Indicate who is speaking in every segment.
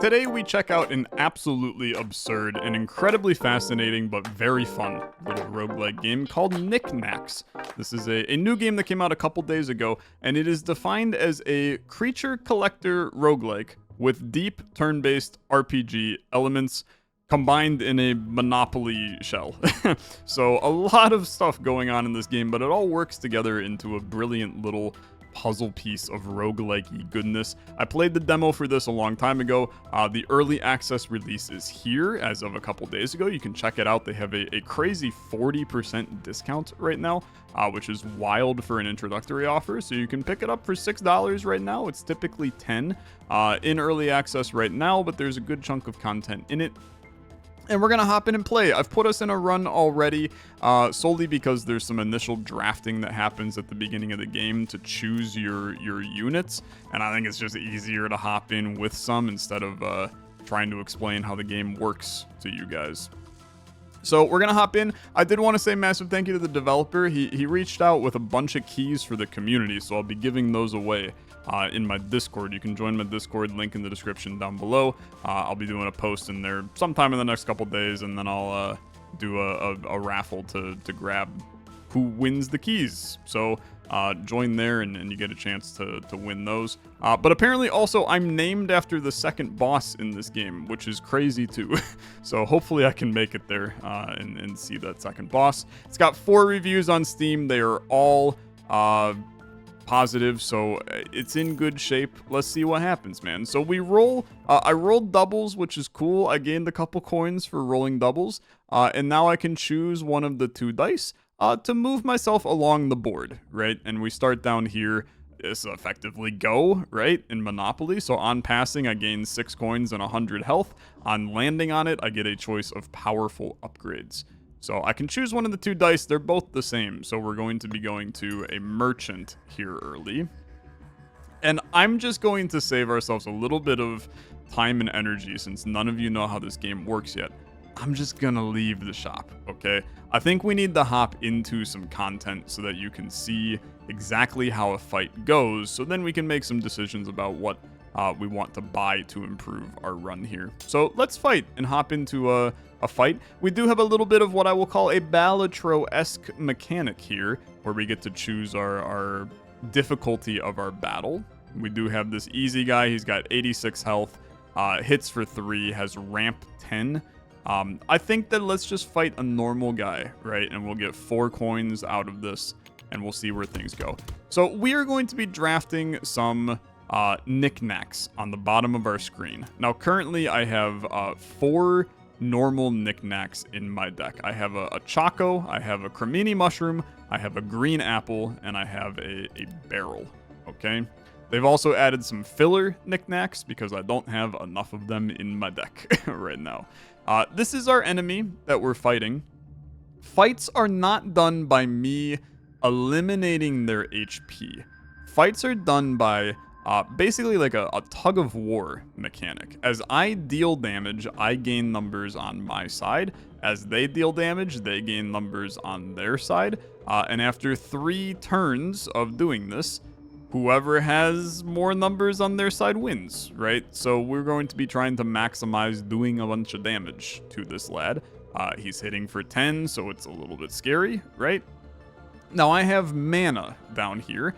Speaker 1: Today we check out an absolutely absurd and incredibly fascinating but very fun little roguelike game called Niknaks. This is a new game that came out a couple days ago, and it is defined as a creature collector roguelike with deep turn-based RPG elements combined in a Monopoly shell. So a lot of stuff going on in this game, but it all works together into a brilliant little puzzle piece of roguelike-y goodness. I played the demo for this a long time ago. The early access release is here as of a couple days ago. You can check it out. They have a crazy 40% discount right now, which is wild for an introductory offer. So you can pick it up for $6 right now. It's typically $10 in early access right now, but there's a good chunk of content in it. And we're going to hop in and play. I've put us in a run already, solely because there's some initial drafting that happens at the beginning of the game to choose your units. And I think it's just easier to hop in with some instead of trying to explain how the game works to you guys. So we're going to hop in. I did want to say massive thank you to the developer. He reached out with a bunch of keys for the community, so I'll be giving those away in my Discord. You can join my Discord, link in the description down below. I'll be doing a post in there sometime in the next couple days, and then I'll do a raffle to grab who wins the keys. So join there and you get a chance to win those. But apparently also I'm named after the second boss in this game, which is crazy too. So hopefully I can make it there and see that second boss. It's got 4 reviews on Steam. They are all positive, so it's in good shape. Let's see what happens, man. So we roll. I rolled doubles, which is cool. I gained a couple coins for rolling doubles, and now I can choose one of the 2 dice to move myself along the board, right? And we start down here. It's effectively go, right, in Monopoly. So on passing, I gain 6 coins and 100 health. On landing on it, I get a choice of powerful upgrades. So I can choose one of the 2 dice. They're both the same. So we're going to be going to a merchant here early. And I'm just going to save ourselves a little bit of time and energy since none of you know how this game works yet. I'm just going to leave the shop, okay? I think we need to hop into some content so that you can see exactly how a fight goes. So then we can make some decisions about what we want to buy to improve our run here. So let's fight and hop into a fight. We do have a little bit of what I will call a Balatro-esque mechanic here, where we get to choose our difficulty of our battle. We do have this easy guy. He's got 86 health, hits for 3, has ramp 10. I think that let's just fight a normal guy, right? And we'll get 4 coins out of this, and we'll see where things go. So we are going to be drafting some Niknaks on the bottom of our screen. Now, currently, I have 4 normal Niknaks in my deck. I have a Choco, I have a Cremini Mushroom, I have a Green Apple, and I have a Barrel, okay? They've also added some filler Niknaks because I don't have enough of them in my deck right now. This is our enemy that we're fighting. Fights are not done by me eliminating their HP. Fights are done by basically like a tug of war mechanic. As I deal damage, I gain numbers on my side. As they deal damage, they gain numbers on their side. And after 3 turns of doing this, whoever has more numbers on their side wins, right? So we're going to be trying to maximize doing a bunch of damage to this lad. He's hitting for 10, so it's a little bit scary, right? Now I have mana down here.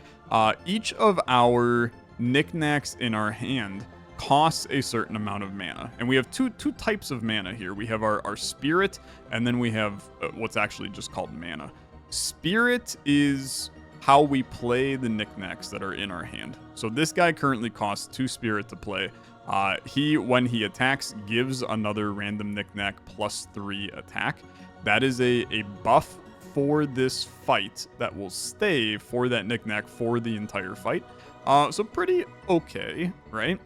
Speaker 1: Each of our Niknaks in our hand costs a certain amount of mana. And we have two types of mana here. We have our spirit, and then we have what's actually just called mana. Spirit is how we play the Niknaks that are in our hand. So this guy currently costs 2 spirit to play. When he attacks, gives another random Niknak plus 3 attack. That is a buff for this fight that will stay for that Niknak for the entire fight. So pretty okay, right?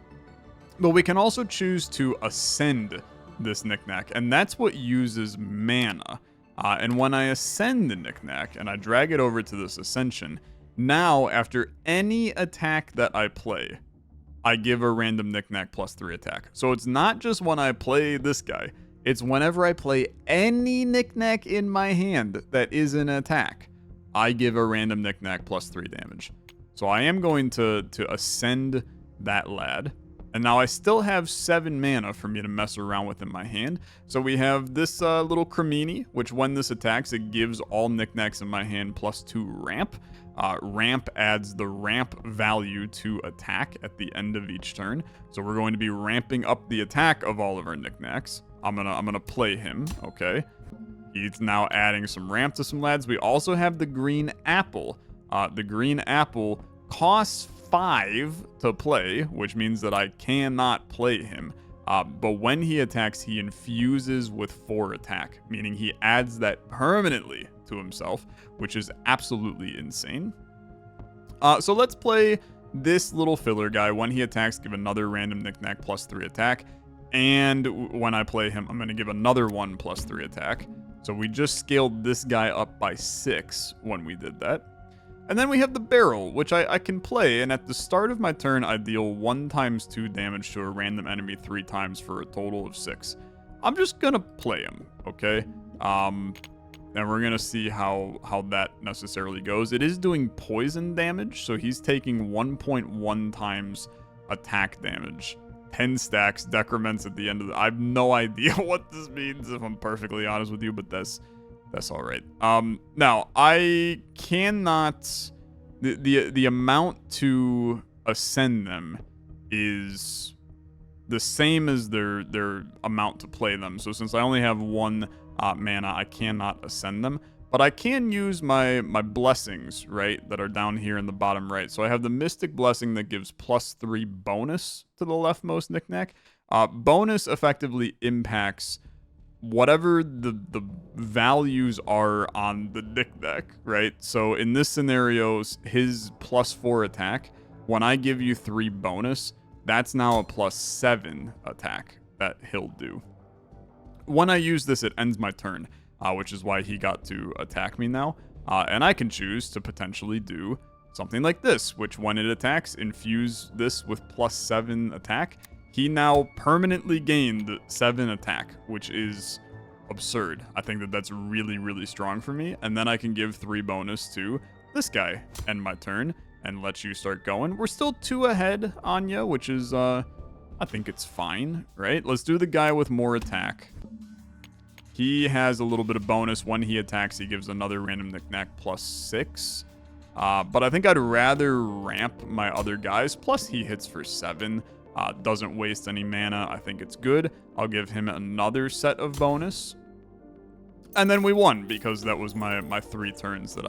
Speaker 1: But we can also choose to ascend this Niknak, and that's what uses mana. And when I ascend the Niknak and I drag it over to this ascension, now after any attack that I play, I give a random Niknak plus 3 attack. So it's not just when I play this guy, it's whenever I play any Niknak in my hand that is an attack, I give a random Niknak plus 3 damage. So I am going to ascend that lad. And now I still have 7 mana for me to mess around with in my hand. So we have this little Cremini, which when this attacks, it gives all Niknaks in my hand +2 ramp. Ramp adds the ramp value to attack at the end of each turn. So we're going to be ramping up the attack of all of our Niknaks. I'm gonna play him, okay? He's now adding some ramp to some lads. We also have the green apple. The green apple costs 5 to play, which means that I cannot play him. But when he attacks, he infuses with 4 attack, meaning he adds that permanently to himself, which is absolutely insane. So let's play this little filler guy. When he attacks, give another random Niknak +3 attack. And when I play him, I'm going to give another one +3 attack. So we just scaled this guy up by 6 when we did that. And then we have the barrel, which I can play, and at the start of my turn, I deal 1 × 2 damage to a random enemy 3 times for a total of 6. I'm just gonna play him, okay? And we're gonna see how that necessarily goes. It is doing poison damage, so he's taking 1.1 times attack damage. 10 stacks, decrements at the end of the... I have no idea what this means, if I'm perfectly honest with you, but that's all right. Now, I cannot... The amount to ascend them is the same as their amount to play them. So since I only have 1 mana, I cannot ascend them. But I can use my blessings, right, that are down here in the bottom right. So I have the Mystic Blessing that gives +3 bonus to the leftmost Niknak. Bonus effectively impacts whatever the values are on the Niknak, right? So in this scenario, his +4 attack, when I give you 3 bonus, that's now a +7 attack that he'll do. When I use this, it ends my turn. Which is why he got to attack me now. And I can choose to potentially do something like this, which when it attacks, infuse this with +7 attack. He now permanently gained 7 attack, which is absurd. I think that that's really, really strong for me. And then I can give 3 bonus to this guy, end my turn, and let you start going. We're still 2 ahead on you, which is, I think it's fine, right? Let's do the guy with more attack. He has a little bit of bonus. When he attacks, he gives another random Niknak +6. But I think I'd rather ramp my other guys. Plus, he hits for 7. Doesn't waste any mana. I think it's good. I'll give him another set of bonus. And then we won, because that was my 3 turns that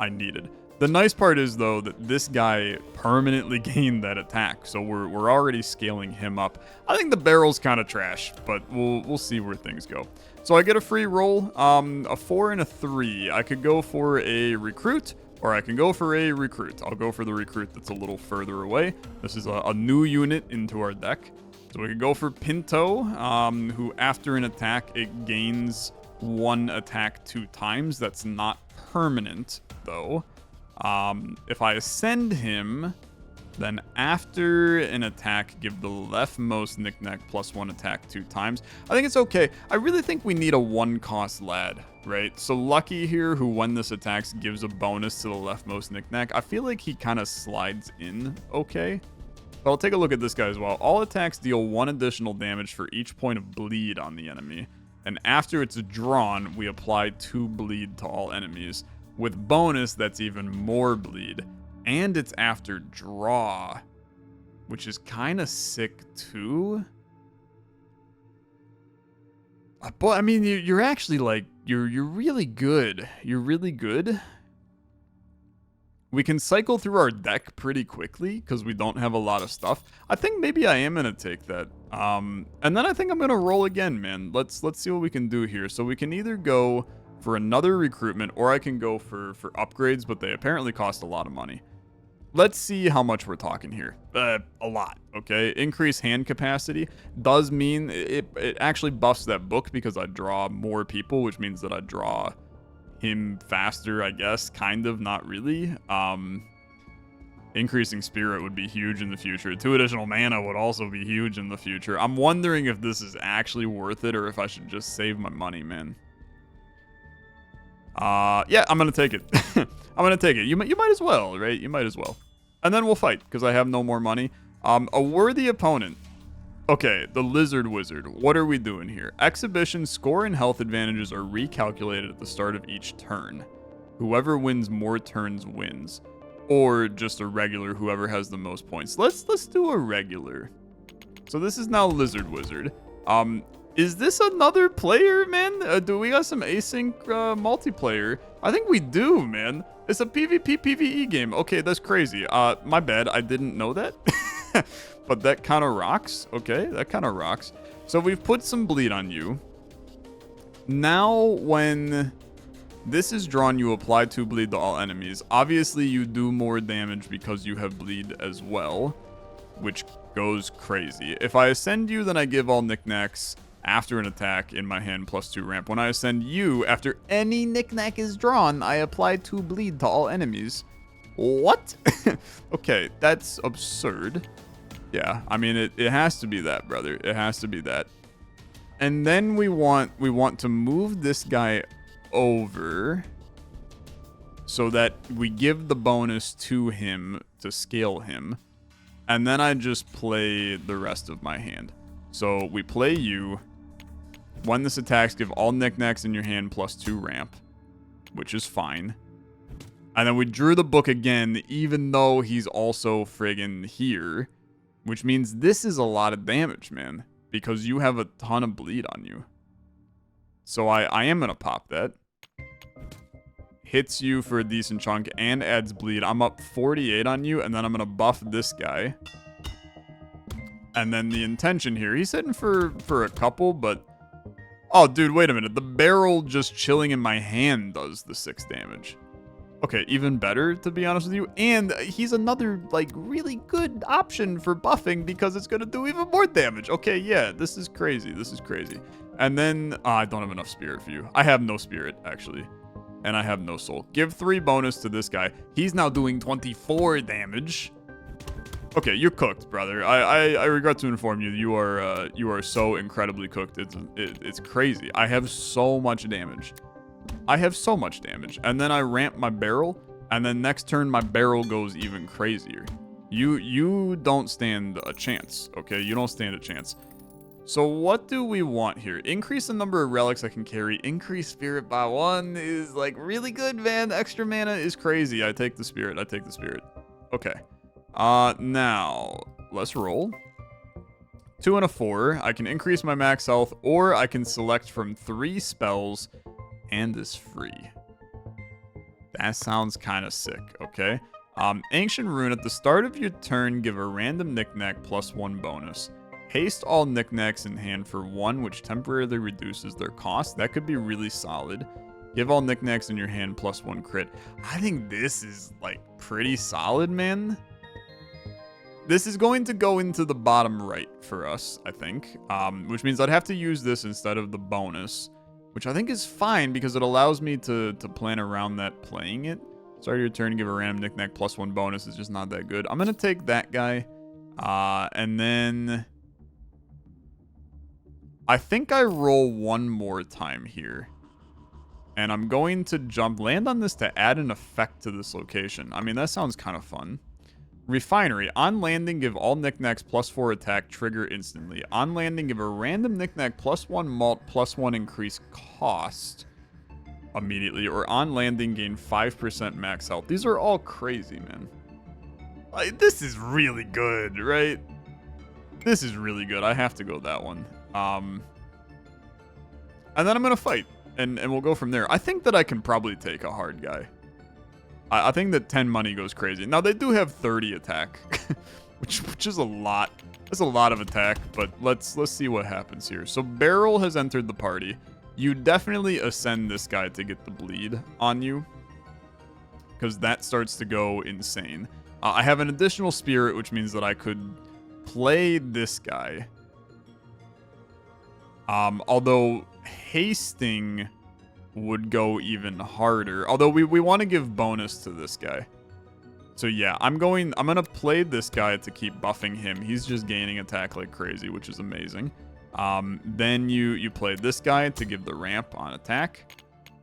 Speaker 1: I needed. The nice part is, though, that this guy permanently gained that attack, so we're already scaling him up. I think the barrel's kind of trash, but we'll see where things go. So I get a free roll, a 4 and a 3. I could go for a recruit, or I can go for a recruit. I'll go for the recruit that's a little further away. This is a new unit into our deck. So we could go for Pinto, who after an attack, it gains 1 attack 2 times. That's not permanent, though. If I ascend him, then after an attack, give the leftmost Niknak +1 attack 2 times. I think it's okay. I really think we need a 1-cost lad, right? So Lucky here, who when this attacks, gives a bonus to the leftmost Niknak. I feel like he kind of slides in okay. But I'll take a look at this guy as well. All attacks deal 1 additional damage for each point of bleed on the enemy. And after it's drawn, we apply 2 bleed to all enemies. With bonus, that's even more bleed. And it's after draw, which is kind of sick too. But I mean, you're actually like, you're really good. You're really good. We can cycle through our deck pretty quickly because we don't have a lot of stuff. I think maybe I am going to take that. And then I think I'm going to roll again, man. Let's see what we can do here. So we can either go for another recruitment, or I can go for upgrades, but they apparently cost a lot of money. Let's see how much we're talking here. A lot, okay? Increase hand capacity does mean it actually buffs that book because I draw more people, which means that I draw him faster, I guess. Kind of, not really. Increasing spirit would be huge in the future. 2 additional mana would also be huge in the future. I'm wondering if this is actually worth it or if I should just save my money, man. Yeah, I'm gonna take it. I'm gonna take it. You might as well, right? You might as well. And then we'll fight, because I have no more money. A worthy opponent. Okay, the Lizard Wizard. What are we doing here? Exhibition score and health advantages are recalculated at the start of each turn. Whoever wins more turns wins. Or just a regular, whoever has the most points. Let's do a regular. So this is now Lizard Wizard. Is this another player, man? Do we got some async multiplayer? I think we do, man. It's a PvP PvE game. Okay, that's crazy. My bad. I didn't know that. But that kind of rocks. Okay, that kind of rocks. So we've put some bleed on you. Now, when this is drawn, you apply 2 bleed to all enemies. Obviously, you do more damage because you have bleed as well, which goes crazy. If I ascend you, then I give all Niknaks after an attack in my hand +2 ramp. When I ascend you, after any Niknak is drawn, I apply 2 bleed to all enemies. What? Okay, that's absurd. Yeah, I mean, it has to be that, brother. It has to be that. And then we want to move this guy over so that we give the bonus to him to scale him. And then I just play the rest of my hand. So we play you. When this attacks, give all Niknaks in your hand +2 ramp, which is fine. And then we drew the book again, even though he's also friggin' here. Which means this is a lot of damage, man. Because you have a ton of bleed on you. So I am going to pop that. Hits you for a decent chunk and adds bleed. I'm up 48 on you, and then I'm going to buff this guy. And then the intention here, he's hitting for a couple, but... Oh, dude, wait a minute. The barrel just chilling in my hand does the 6 damage. Okay, even better, to be honest with you. And he's another, like, really good option for buffing because it's going to do even more damage. Okay, yeah, this is crazy. This is crazy. And then, I don't have enough spirit for you. I have no spirit, actually. And I have no soul. Give 3 bonus to this guy. He's now doing 24 damage. Okay, you're cooked, brother. I regret to inform you, you are so incredibly cooked. It's crazy. I have so much damage. I have so much damage. And then I ramp my barrel, and then next turn my barrel goes even crazier. You don't stand a chance, okay? You don't stand a chance. So what do we want here? Increase the number of relics I can carry. Increase spirit by 1 is like really good, man. Extra mana is crazy. I take the spirit. I take the spirit. Okay. Now let's roll. 2 and a 4. I can increase my max health, or I can select from 3 spells and is free. That sounds kind of sick, okay? Ancient Rune. At the start of your turn, give a random Niknak +1 bonus. Haste all Niknaks in hand for 1, which temporarily reduces their cost. That could be really solid. Give all Niknaks in your hand +1 crit. I think this is, like, pretty solid, man. This is going to go into the bottom right for us, I think. Which means I'd have to use this instead of the bonus. Which I think is fine because it allows me to plan around that playing it. Start your turn, give a random Niknak +1 bonus. Is just not that good. I'm going to take that guy. And then... I think I roll one more time here. And I'm going to land on this to add an effect to this location. I mean, that sounds kind of fun. Refinery. On landing, give all Niknaks +4 attack, trigger instantly. On landing, give a random Niknak +1 malt, +1 increase cost immediately. Or on landing, gain 5% max health. These are all crazy, man. Like, this is really good, right? This is really good. I have to go that one. And then I'm going to fight. And we'll go from there. I think that I can probably take a hard guy. I think that 10 money goes crazy. Now, they do have 30 attack, which is a lot. That's a lot of attack, but let's see what happens here. So Beryl has entered the party. You definitely ascend this guy to get the bleed on you, because that starts to go insane. I have an additional spirit, which means that I could play this guy. Although hasting would go even harder. Although we want to give bonus to this guy. So yeah, I'm gonna play this guy to keep buffing him. He's just gaining attack like crazy, which is amazing. Then you play this guy to give the ramp on attack.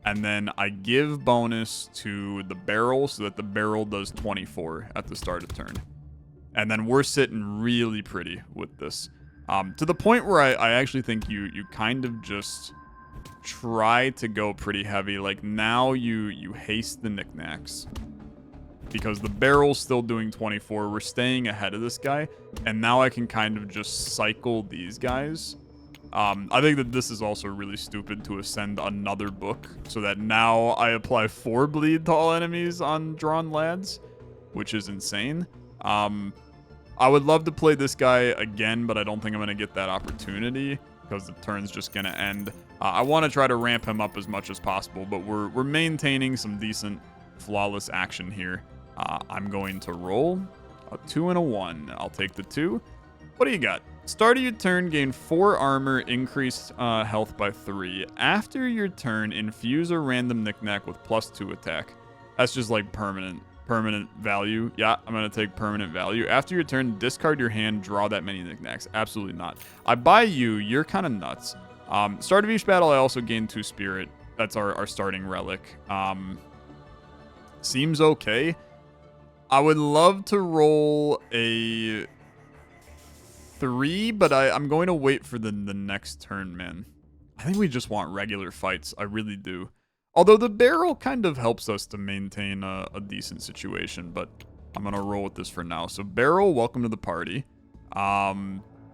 Speaker 1: And then I give bonus to the barrel so that the barrel does 24 at the start of turn. And then we're sitting really pretty with this. To the point where I actually think you kind of just try to go pretty heavy. Like, now you haste the Niknaks. Because the barrel's still doing 24. We're staying ahead of this guy. And now I can kind of just cycle these guys. I think that this is also really stupid to ascend another book. So that now I apply 4 bleed to all enemies on drawn lads. Which is insane. I would love to play this guy again, but I don't think I'm going to get that opportunity. Because the turn's just going to end. I want to try to ramp him up as much as possible. But we're maintaining some decent flawless action here. I'm going to roll a 2 and a 1. I'll take the 2. What do you got? Start of your turn, gain 4 armor, increased health by 3. After your turn, infuse a random Niknak with +2 attack. That's just like permanent value. Yeah, I'm going to take permanent value. After your turn, discard your hand, draw that many Niknaks. Absolutely not. I buy you. You're kind of nuts. Start of each battle, I also gain 2 spirit. That's our starting relic. Seems okay. I would love to roll a 3, but I'm going to wait for the next turn, man. I think we just want regular fights. I really do. Although the barrel kind of helps us to maintain a decent situation, but I'm going to roll with this for now. So barrel, welcome to the party.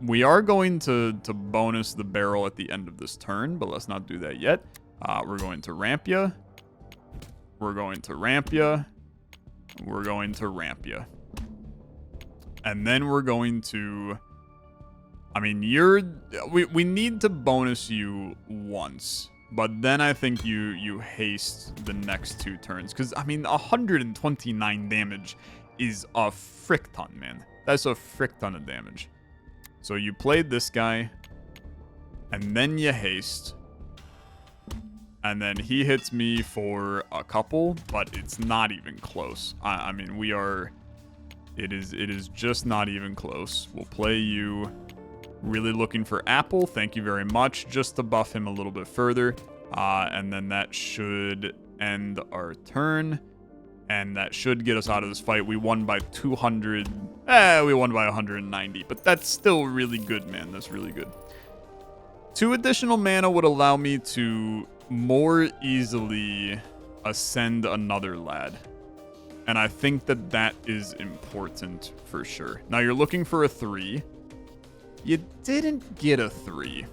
Speaker 1: We are going to bonus the barrel at the end of this turn, but let's not do that yet. We're going to ramp ya. We're going to ramp ya. We're going to ramp ya. And then we're going to... I mean, we need to bonus you once. But then I think you haste the next 2 turns. Because, I mean, 129 damage is a frick ton, man. That's a frick ton of damage. So you played this guy. And then you haste. And then he hits me for a couple, but it's not even close. I mean, we are... It is just not even close. We'll play you. Really looking for Apple. Thank you very much. Just to buff him a little bit further. And then that should end our turn. And that should get us out of this fight. We won by 200. We won by 190. But that's still really good, man. That's really good. 2 additional mana would allow me to... more easily ascend another lad. And I think that that is important for sure. Now you're looking for a 3. You didn't get a 3.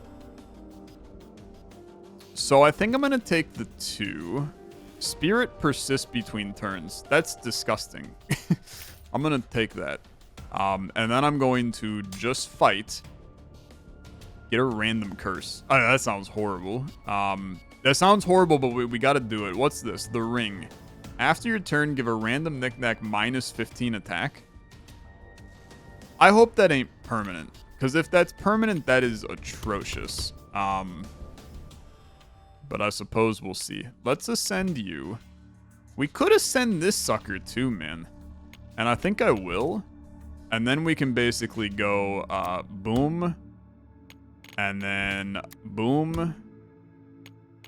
Speaker 1: So I think I'm going to take the 2. Spirit persists between turns. That's disgusting. I'm going to take that. And then I'm going to just fight. Get a random curse. Oh, that sounds horrible. That sounds horrible, but we got to do it. What's this? The ring. After your turn, give a random Niknak -15 attack. I hope that ain't permanent. Because if that's permanent, that is atrocious. But I suppose we'll see. Let's ascend you. We could ascend this sucker too, man. And I think I will. And then we can basically go boom. And then boom.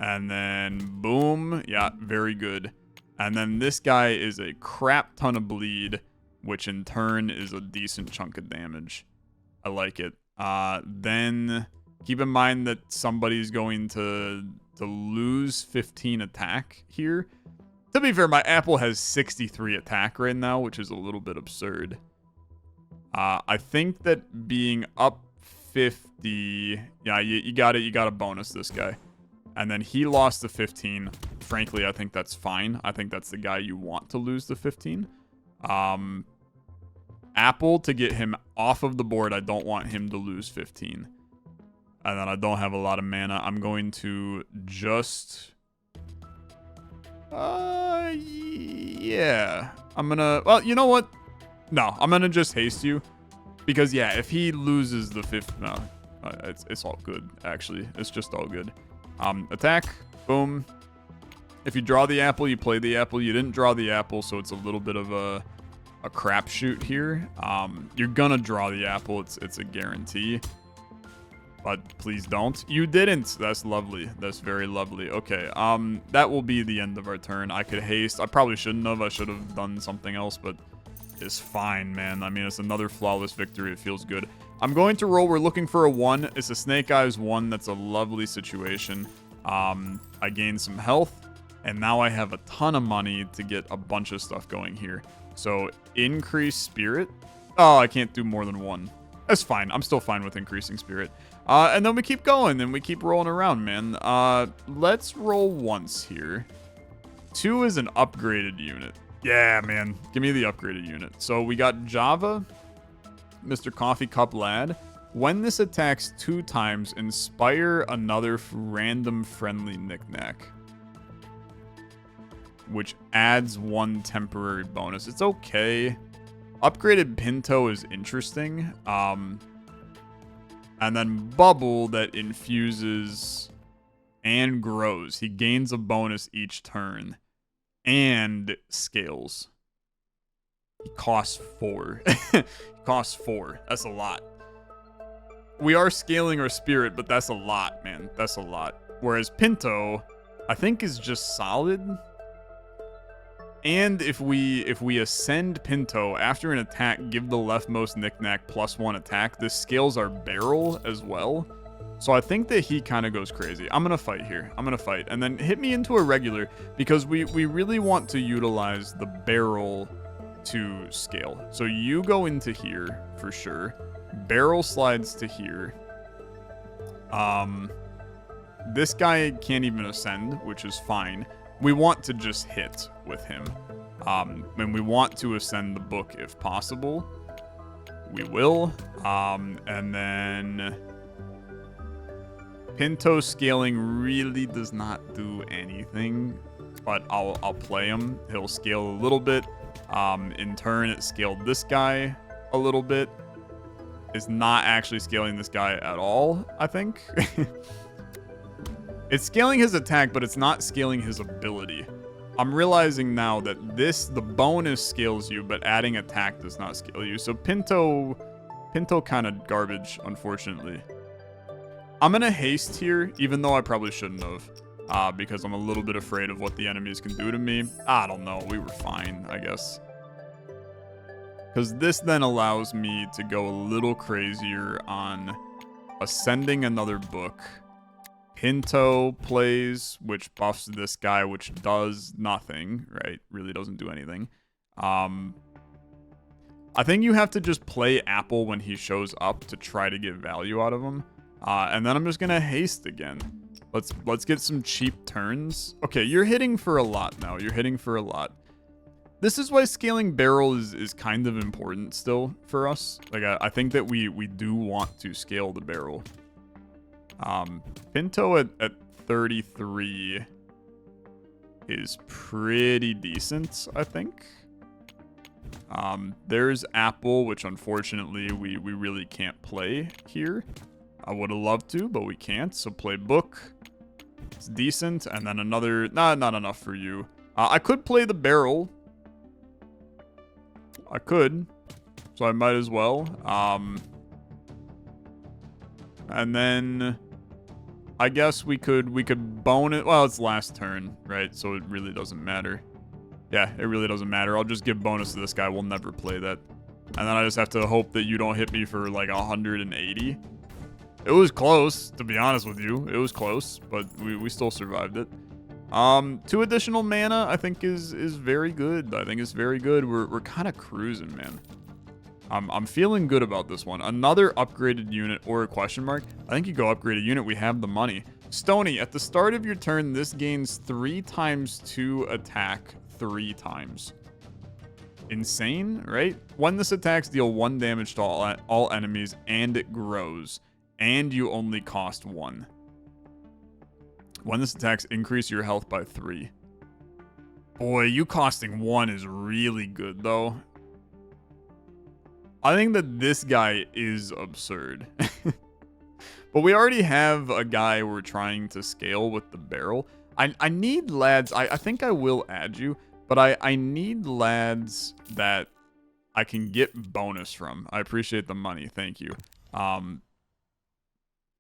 Speaker 1: And then boom. Yeah, very good. And then this guy is a crap ton of bleed, which in turn is a decent chunk of damage. I like it. Then keep in mind that somebody's going to lose 15 attack here. To be fair, my Apple has 63 attack right now, which is a little bit absurd. I think that being up 50... Yeah, you got it. You got to bonus this guy. And then he lost the 15. Frankly, I think that's fine. I think that's the guy you want to lose the 15. Apple, to get him off of the board, I don't want him to lose 15. And then I don't have a lot of mana. I'm going to just... yeah. I'm gonna... Well, you know what? No, I'm gonna just haste you. Because, yeah, if he loses the 5th... No, it's all good, actually. It's just all good. Attack. Boom. If you draw the apple, you play the apple. You didn't draw the apple, so it's a little bit of a crapshoot here. You're gonna draw the apple. It's a guarantee. But please don't. You didn't. That's lovely. That's very lovely. Okay. That will be the end of our turn. I could haste. I probably shouldn't have. I should have done something else, but is fine, man. I mean, it's another flawless victory. It feels good. I'm going to roll. We're looking for a 1. It's a Snake Eyes 1. That's a lovely situation. I gained some health, and now I have a ton of money to get a bunch of stuff going here. So, increase spirit. Oh, I can't do more than 1. That's fine. I'm still fine with increasing spirit. And then we keep going, and we keep rolling around, man. Let's roll once here. 2 is an upgraded unit. Yeah, man. Give me the upgraded unit. So we got Java, Mr. Coffee Cup Lad. When this attacks 2 times, inspire another random friendly Niknak, which adds 1 temporary bonus. It's okay. Upgraded Pinto is interesting. And then Bubble that infuses and grows. He gains a bonus each turn and scales. He costs 4. He costs 4. That's a lot. We are scaling our spirit, but that's a lot, man. That's a lot. Whereas Pinto, I think, is just solid. And if we ascend Pinto after an attack, give the leftmost Niknak +1 attack. This scales our barrel as well. So I think that he kind of goes crazy. I'm gonna fight here. I'm gonna fight, and then hit me into a regular because we really want to utilize the barrel to scale. So you go into here for sure. Barrel slides to here. This guy can't even ascend, which is fine. We want to just hit with him. And we want to ascend the book if possible. We will. And then Pinto scaling really does not do anything, but I'll play him. He'll scale a little bit. In turn, it scaled this guy a little bit. It's not actually scaling this guy at all, I think. It's scaling his attack, but it's not scaling his ability. I'm realizing now that the bonus scales you, but adding attack does not scale you. So Pinto kind of garbage, unfortunately. I'm going to haste here, even though I probably shouldn't have, because I'm a little bit afraid of what the enemies can do to me. I don't know. We were fine, I guess. Because this then allows me to go a little crazier on ascending another book. Pinto plays, which buffs this guy, which does nothing, right? Really doesn't do anything. I think you have to just play Apple when he shows up to try to get value out of him. And then I'm just gonna haste again. Let's get some cheap turns. Okay, you're hitting for a lot now. You're hitting for a lot. This is why scaling barrel is kind of important still for us. Like I think that we do want to scale the barrel. Pinto at 33 is pretty decent, I think. There's Apple, which unfortunately we really can't play here. I would have loved to, but we can't. So play book. It's decent. And then another... Nah, not enough for you. I could play the barrel. I could. So I might as well. And then... I guess we could bone it. Well, it's last turn, right? So it really doesn't matter. Yeah, it really doesn't matter. I'll just give bonus to this guy. We'll never play that. And then I just have to hope that you don't hit me for like 180. It was close, to be honest with you. It was close, but we still survived it. 2 additional mana, I think is very good. I think it's very good. We're kind of cruising, man. I'm feeling good about this one. Another upgraded unit or a question mark. I think you go upgrade a unit. We have the money. Stony, at the start of your turn, this gains 3 times 2 attack 3 times. Insane, right? When this attacks, deal 1 damage to all enemies, and it grows. And you only cost 1. When this attacks, increase your health by 3. Boy, you costing 1 is really good, though. I think that this guy is absurd. But we already have a guy we're trying to scale with the barrel. I need lads. I think I will add you, but I need lads that I can get bonus from. I appreciate the money. Thank you.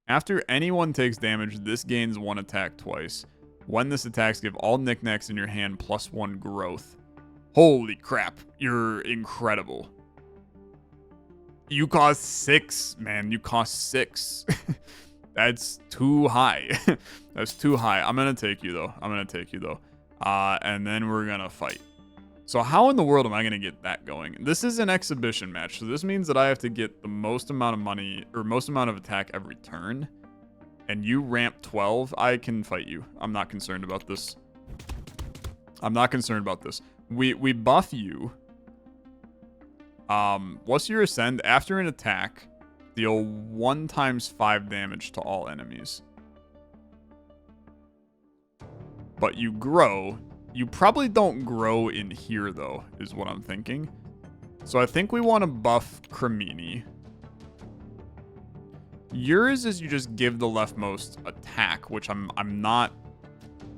Speaker 1: After anyone takes damage, this gains 1 attack twice. When this attacks, give all knickknacks in your hand +1 growth. Holy crap. You're incredible. You cost 6, man. You cost 6. That's too high. That's too high. I'm going to take you, though. And then we're going to fight. So how in the world am I going to get that going? This is an exhibition match. So this means that I have to get the most amount of money or most amount of attack every turn. And you ramp 12. I can fight you. I'm not concerned about this. We buff you. What's your ascend? After an attack, deal 1 times 5 damage to all enemies. But you grow. You probably don't grow in here, though, is what I'm thinking. So I think we want to buff Cremini. Yours is you just give the leftmost attack, which I'm not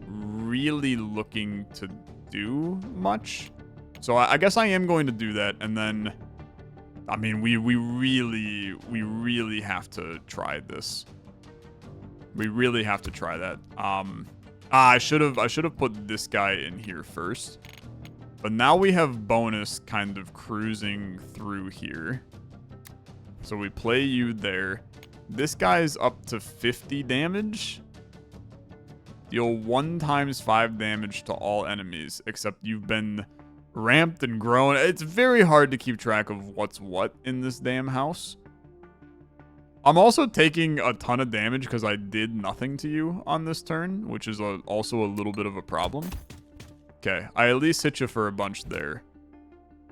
Speaker 1: really looking to do much. So I guess I am going to do that, and then, I mean, we really have to try this. We really have to try that. I should have put this guy in here first. But now we have bonus kind of cruising through here. So we play you there. This guy's up to 50 damage. Deal 1 times 5 damage to all enemies, except you've been ramped and grown. It's very hard to keep track of what's what in this damn house. I'm also taking a ton of damage because I did nothing to you on this turn, which is also a little bit of a problem. Okay, I at least hit you for a bunch there.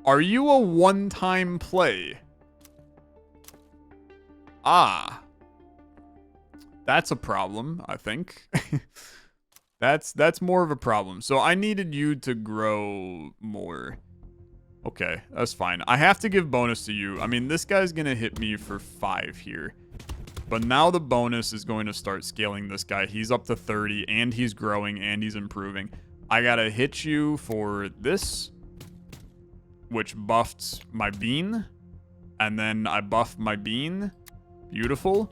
Speaker 1: Are you a one-time play? Ah. That's a problem, I think. That's more of a problem. So I needed you to grow more. Okay, that's fine. I have to give bonus to you. I mean, this guy's going to hit me for 5 here. But now the bonus is going to start scaling this guy. He's up to 30, and he's growing, and he's improving. I got to hit you for this, which buffed my bean. And then I buffed my bean. Beautiful.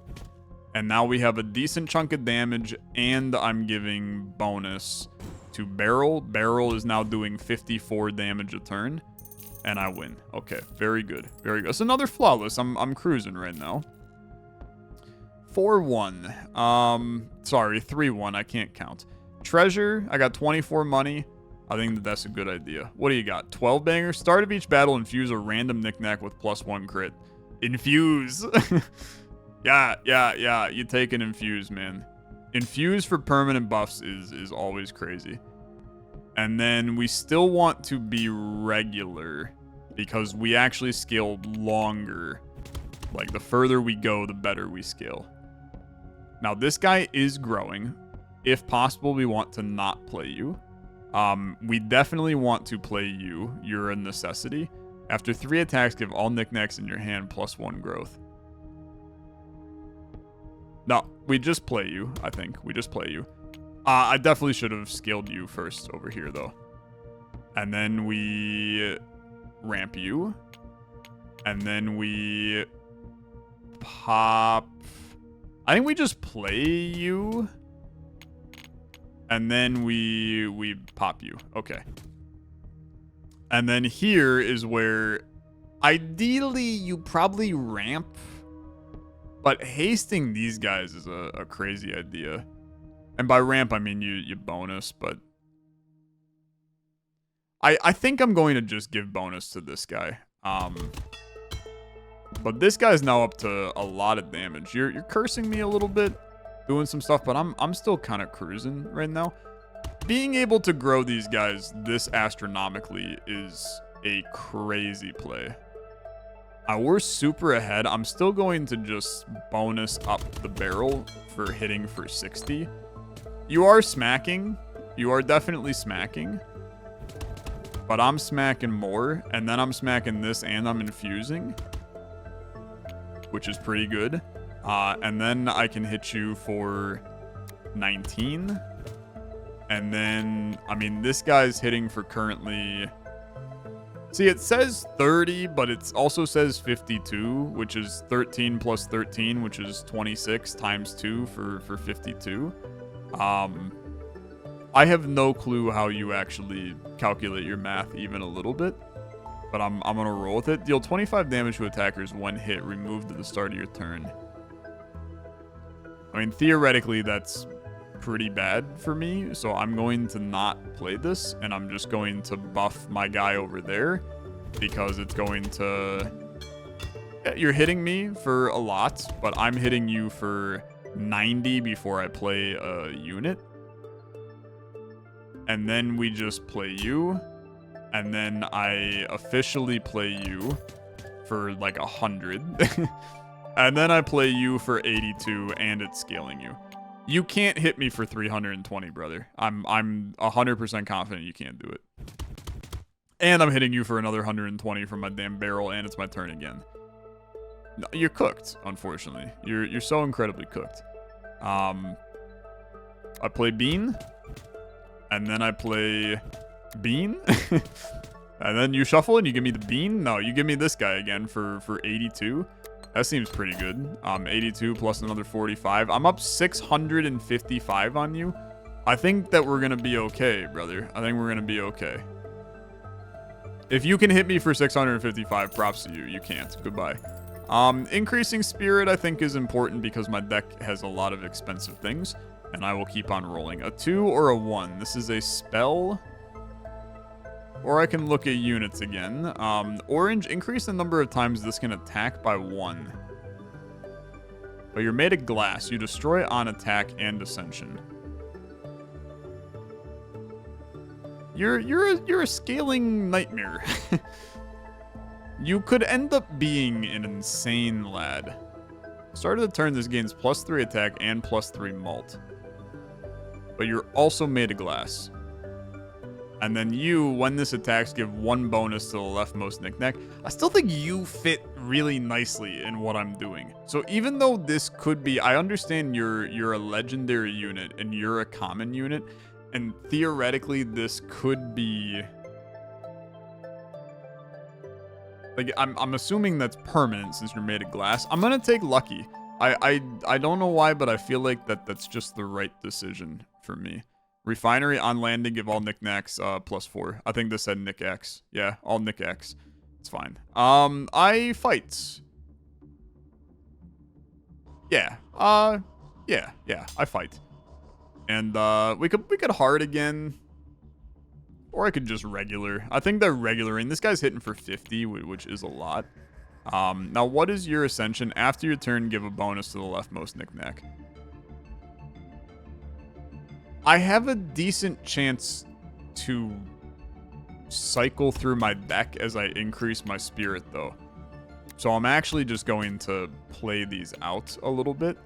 Speaker 1: And now we have a decent chunk of damage, and I'm giving bonus to Barrel. Barrel is now doing 54 damage a turn. And I win. Okay, very good. Very good. It's another flawless. I'm cruising right now. 4-1. Sorry, 3-1. I can't count. Treasure, I got 24 money. I think that's a good idea. What do you got? 12 banger. Start of each battle, infuse a random Niknak with +1 crit. Infuse. Yeah. You take an infuse, man. Infuse for permanent buffs is always crazy. And then we still want to be regular because we actually scaled longer. Like, the further we go, the better we scale. Now, this guy is growing. If possible, we want to not play you. We definitely want to play you. You're a necessity. After 3 attacks, give all Niknaks in your hand +1 growth. No, we just play you, I think. We just play you. I definitely should have scaled you first over here, though. And then we ramp you. And then we pop... I think we just play you. And then we pop you. Okay. And then here is where... Ideally, you probably ramp. But hasting these guys is a crazy idea. And by ramp, I mean you bonus, but... I think I'm going to just give bonus to this guy. But this guy's now up to a lot of damage. You're cursing me a little bit, doing some stuff, but I'm still kind of cruising right now. Being able to grow these guys this astronomically is a crazy play. We're super ahead. I'm still going to just bonus up the barrel for hitting for 60. You are smacking. You are definitely smacking. But I'm smacking more. And then I'm smacking this and I'm infusing. Which is pretty good. And then I can hit you for 19. And then, I mean, this guy's hitting for currently... See, it says 30, but it also says 52, which is 13 plus 13, which is 26 times 2 for 52. I have no clue how you actually calculate your math even a little bit, but I'm gonna roll with it. Deal 25 damage to attackers when hit, removed at the start of your turn. I mean, theoretically, that's pretty bad for me, so I'm going to not play this, and I'm just going to buff my guy over there, because it's going to... You're hitting me for a lot, but I'm hitting you for 90 before I play a unit. And then we just play you, and then I officially play you for like 100. And then I play you for 82, and it's scaling you. You can't hit me for 320, brother. I'm 100% confident you can't do it. And I'm hitting you for another 120 from my damn barrel, and it's my turn again. No, you're cooked, unfortunately. You're so incredibly cooked. I play Bean, and then I play Bean, and then you shuffle and you give me the Bean. No, you give me this guy again for 82. That seems pretty good. 82 plus another 45. I'm up 655 on you. I think that we're gonna be okay, brother. I think we're gonna be okay. If you can hit me for 655, props to you. You can't. Goodbye. Increasing spirit, I think, is important because my deck has a lot of expensive things, and I will keep on rolling. A 2 or a 1. This is a spell. Or I can look at units again. Orange, increase the number of times this can attack by 1. But you're made of glass. You destroy on attack and ascension. You're a scaling nightmare. You could end up being an insane lad. Start of the turn, this gains +3 attack and +3 mult. But you're also made of glass. And then you, when this attacks, give 1 bonus to the leftmost Niknak. I still think you fit really nicely in what I'm doing. So even though this could be, I understand you're a legendary unit and you're a common unit, and theoretically this could be... Like, I'm assuming that's permanent since you're made of glass. I'm gonna take lucky. I don't know why, but I feel like that's just the right decision for me. Refinery on landing, give all Niknaks +4. I think this said Niknaks. Yeah, all Niknaks. It's fine. I fight. Yeah. Yeah, I fight. And we could hard again. Or I could just regular. I think they're regularing. This guy's hitting for 50, which is a lot. Now, what is your ascension? After your turn, give a bonus to the leftmost Niknak. I have a decent chance to cycle through my deck as I increase my spirit, though. So I'm actually just going to play these out a little bit.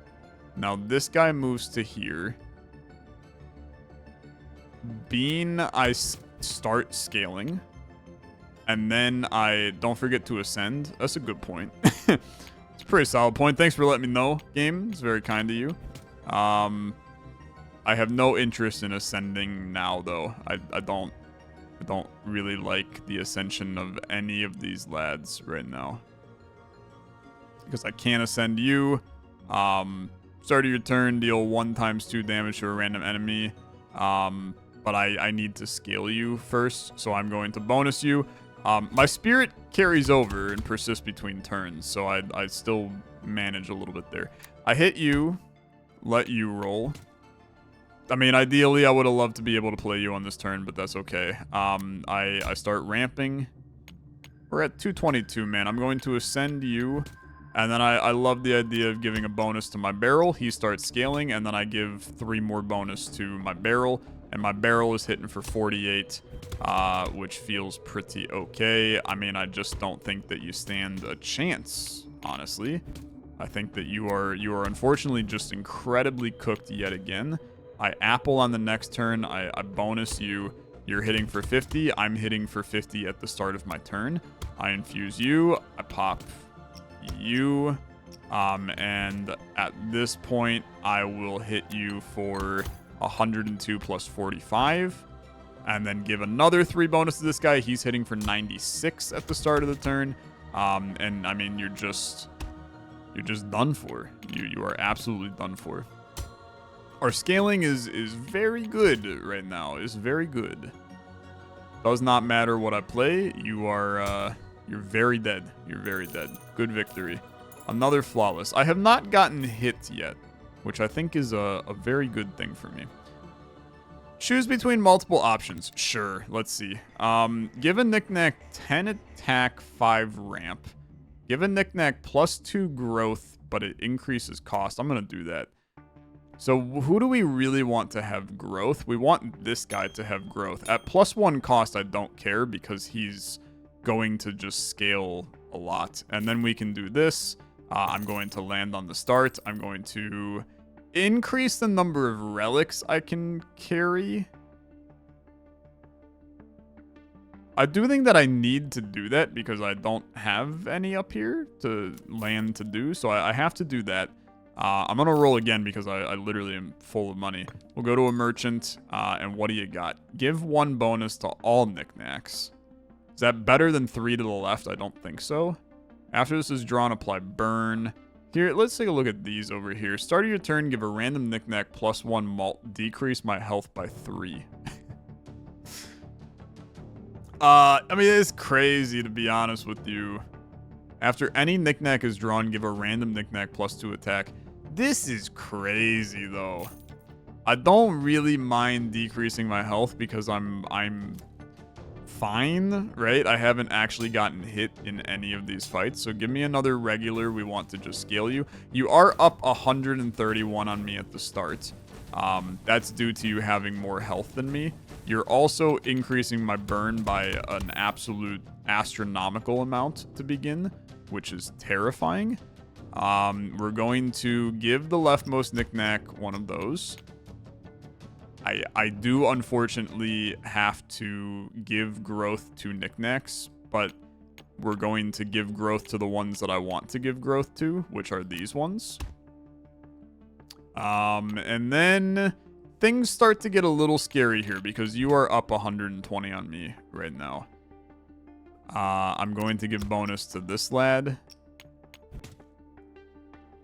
Speaker 1: Now, this guy moves to here. Bean, I start scaling. And then I don't forget to ascend. That's a good point. It's a pretty solid point. Thanks for letting me know, game. It's very kind of you. I have no interest in ascending now, though. I don't really like the ascension of any of these lads right now. Because I can't ascend you. Start of your turn, deal 1 × 2 damage to a random enemy. But I need to scale you first, so I'm going to bonus you. My spirit carries over and persists between turns, so I still manage a little bit there. I hit you, let you roll. I mean, ideally, I would have loved to be able to play you on this turn, but that's okay. I start ramping. We're at 222, man. I'm going to ascend you, and then I love the idea of giving a bonus to my barrel. He starts scaling, and then I give 3 more bonus to my barrel, and my barrel is hitting for 48, which feels pretty okay. I mean, I just don't think that you stand a chance, honestly. I think that you are unfortunately just incredibly cooked yet again. I apple on the next turn. I bonus you. You're hitting for 50. I'm hitting for 50 at the start of my turn. I infuse you. I pop you. And at this point, I will hit you for 102 plus 45. And then give another 3 bonus to this guy. He's hitting for 96 at the start of the turn. And I mean, you're just done for. You are absolutely done for. Our scaling is very good right now. Is very good. Does not matter what I play. You're very dead. You're very dead. Good victory. Another flawless. I have not gotten hit yet, which I think is a very good thing for me. Choose between multiple options. Sure, let's see. Give a Niknak 10 attack, 5 ramp. Give a Niknak +2 growth, but it increases cost. I'm going to do that. So who do we really want to have growth? We want this guy to have growth. At +1 cost, I don't care because he's going to just scale a lot. And then we can do this. I'm going to land on the start. I'm going to increase the number of relics I can carry. I do think that I need to do that because I don't have any up here to land to do. So I have to do that. I'm going to roll again because I literally am full of money. We'll go to a merchant. And what do you got? Give 1 bonus to all Niknaks. Is that better than 3 to the left? I don't think so. After this is drawn, apply burn. Here, let's take a look at these over here. Start of your turn, give a random Niknak +1 malt. Decrease my health by 3. I mean, it's crazy to be honest with you. After any Niknak is drawn, give a random Niknak +2 attack. This is crazy, though. I don't really mind decreasing my health because I'm fine, right? I haven't actually gotten hit in any of these fights. So give me another regular. We want to just scale you. You are up 131 on me at the start. That's due to you having more health than me. You're also increasing my burn by an absolute astronomical amount to begin, which is terrifying. We're going to give the leftmost Niknak one of those. I do unfortunately have to give growth to Niknaks, but we're going to give growth to the ones that I want to give growth to, which are these ones. And then things start to get a little scary here because you are up 120 on me right now. I'm going to give bonus to this lad.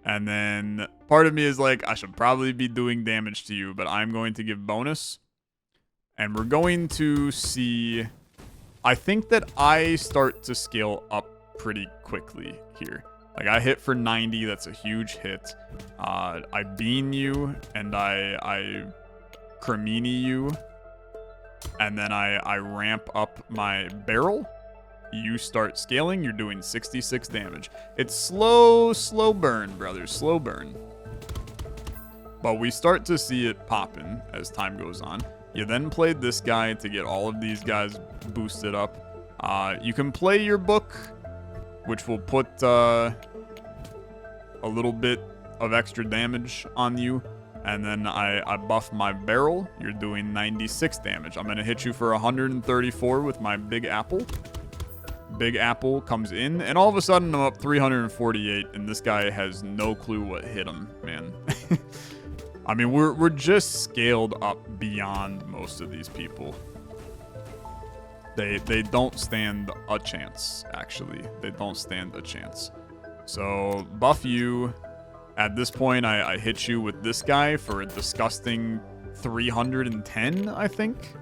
Speaker 1: And then part of me is like, I should probably be doing damage to you, but I'm going to give bonus. And we're going to see... I think that I start to scale up pretty quickly here. Like, I hit for 90. That's a huge hit. I bean you, and I cremini you. And then I ramp up my barrel. You start scaling, you're doing 66 damage. It's slow burn, brothers, slow burn. But we start to see it popping as time goes on. You then played this guy to get all of these guys boosted up. You can play your book, which will put a little bit of extra damage on you. And then I buff my barrel. You're doing 96 damage. I'm going to hit you for 134 with my big apple. Big apple comes in, and all of a sudden I'm up 348, and this guy has no clue what hit him, man. I mean, we're just scaled up beyond most of these people. They don't stand a chance, actually. They don't stand a chance. So, buff you. At this point, I hit you with this guy for a disgusting 310, I think.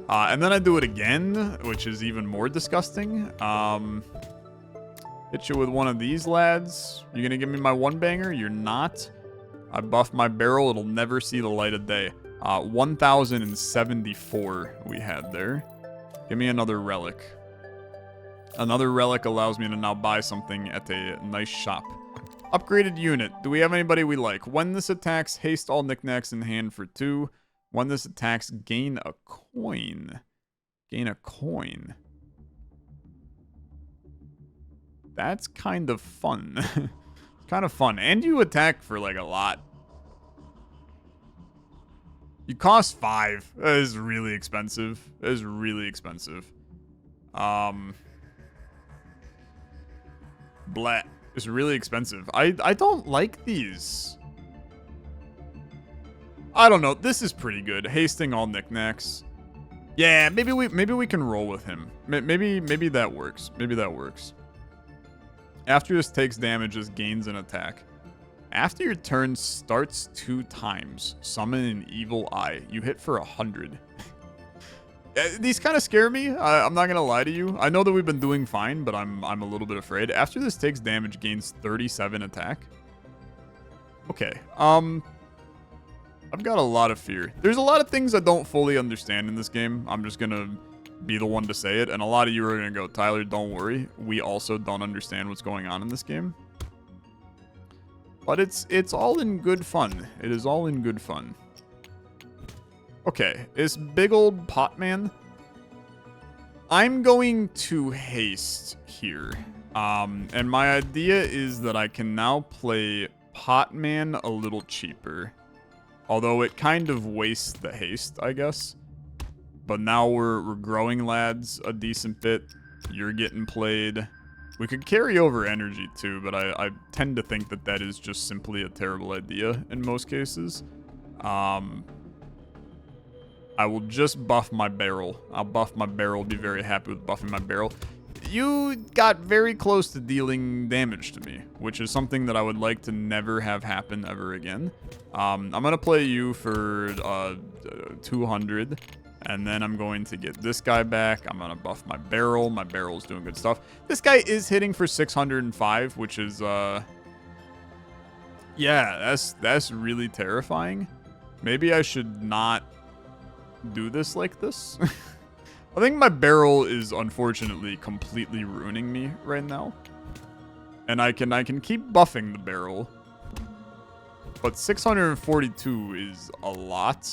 Speaker 1: And then I do it again, which is even more disgusting. Hit you with one of these lads. You gonna give me my one banger? You're not. I buffed my barrel. It'll never see the light of day. 1,074 we had there. Give me another relic. Another relic allows me to now buy something at a nice shop. Upgraded unit. Do we have anybody we like? When this attacks, haste all Niknaks in hand for 2. When this attacks, gain a coin. Gain a coin. That's kind of fun. Kind of fun. And you attack for like a lot. You cost 5. That is really expensive. That is really expensive. Blah. It's really expensive. I don't like these. I don't know. This is pretty good. Hasting all Niknaks. Yeah, maybe we can roll with him. Maybe that works. Maybe that works. After this takes damage, this gains an attack. After your turn starts 2 times, summon an evil eye. You hit for 100. These kind of scare me. I'm not gonna lie to you. I know that we've been doing fine, but I'm a little bit afraid. After this takes damage, gains 37 attack. Okay. I've got a lot of fear. There's a lot of things I don't fully understand in this game. I'm just gonna be the one to say it, and a lot of you are gonna go, Tyler, don't worry. We also don't understand what's going on in this game. But it's all in good fun. It is all in good fun. Okay, this big old pot man. I'm going to haste here. And my idea is that I can now play pot man a little cheaper. Although it kind of wastes the haste, I guess. But now we're growing lads a decent bit. You're getting played. We could carry over energy too, but I tend to think that that is just simply a terrible idea in most cases. I will just buff my barrel. I'll buff my barrel, be very happy with buffing my barrel. You got very close to dealing damage to me, which is something that I would like to never have happen ever again. I'm going to play you for 200, and then I'm going to get this guy back. I'm going to buff my barrel. My barrel's doing good stuff. This guy is hitting for 605, which is, yeah, that's really terrifying. Maybe I should not do this like this. I think my barrel is unfortunately completely ruining me right now. And I can keep buffing the barrel. But 642 is a lot.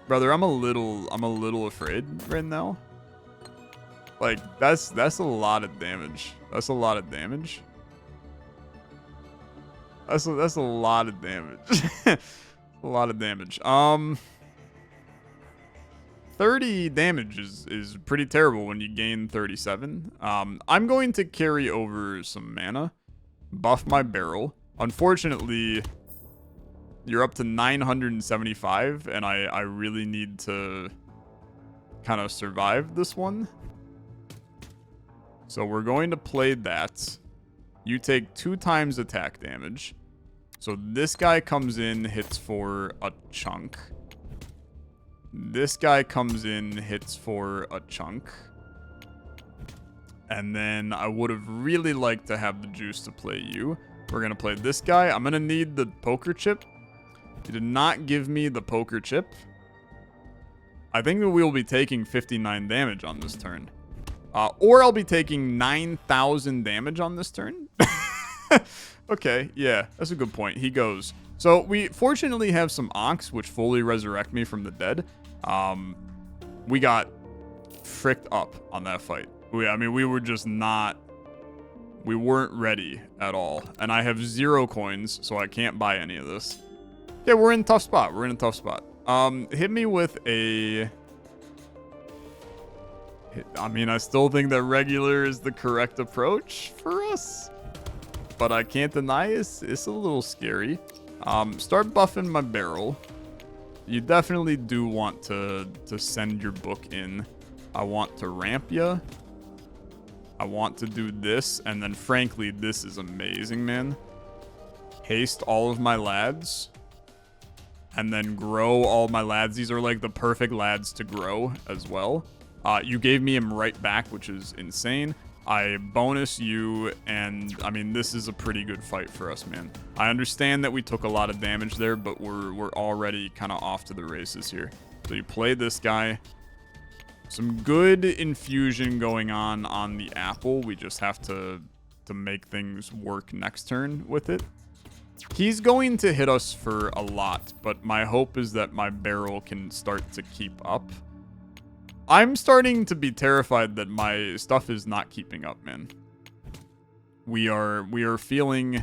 Speaker 1: Brother, I'm a little afraid right now. Like that's a lot of damage. That's a lot of damage. That's a lot of damage. A lot of damage. 30 damage is pretty terrible when you gain 37. I'm going to carry over some mana, buff my barrel. Unfortunately, you're up to 975, and I really need to kind of survive this one. So we're going to play that. You take 2 times attack damage. So this guy comes in, hits for a chunk. This guy comes in, hits for a chunk. And then I would have really liked to have the juice to play you. We're going to play this guy. I'm going to need the poker chip. He did not give me the poker chip. I think that we'll be taking 59 damage on this turn. Or I'll be taking 9,000 damage on this turn. Okay, yeah, that's a good point. He goes. So we fortunately have some Onks, which fully resurrect me from the dead. We got fricked up on that fight. I mean, we were just not... We weren't ready at all. And I have 0 coins, so I can't buy any of this. Yeah, we're in a tough spot. We're in a tough spot. Hit me with a... I mean, I still think that regular is the correct approach for us. But I can't deny it's a little scary. Start buffing my barrel. You definitely do want to send your book in. I want to ramp you. I want to do this. And then, frankly, this is amazing, man. Haste all of my lads. And then grow all my lads. These are like the perfect lads to grow as well. You gave me him right back, which is insane. I bonus you, and I mean, this is a pretty good fight for us, man. I understand that we took a lot of damage there, but we're already kind of off to the races here. So you play this guy. Some good infusion going on the apple. We just have to make things work next turn with it. He's going to hit us for a lot, but my hope is that my barrel can start to keep up. I'm starting to be terrified that my stuff is not keeping up, man. We are feeling...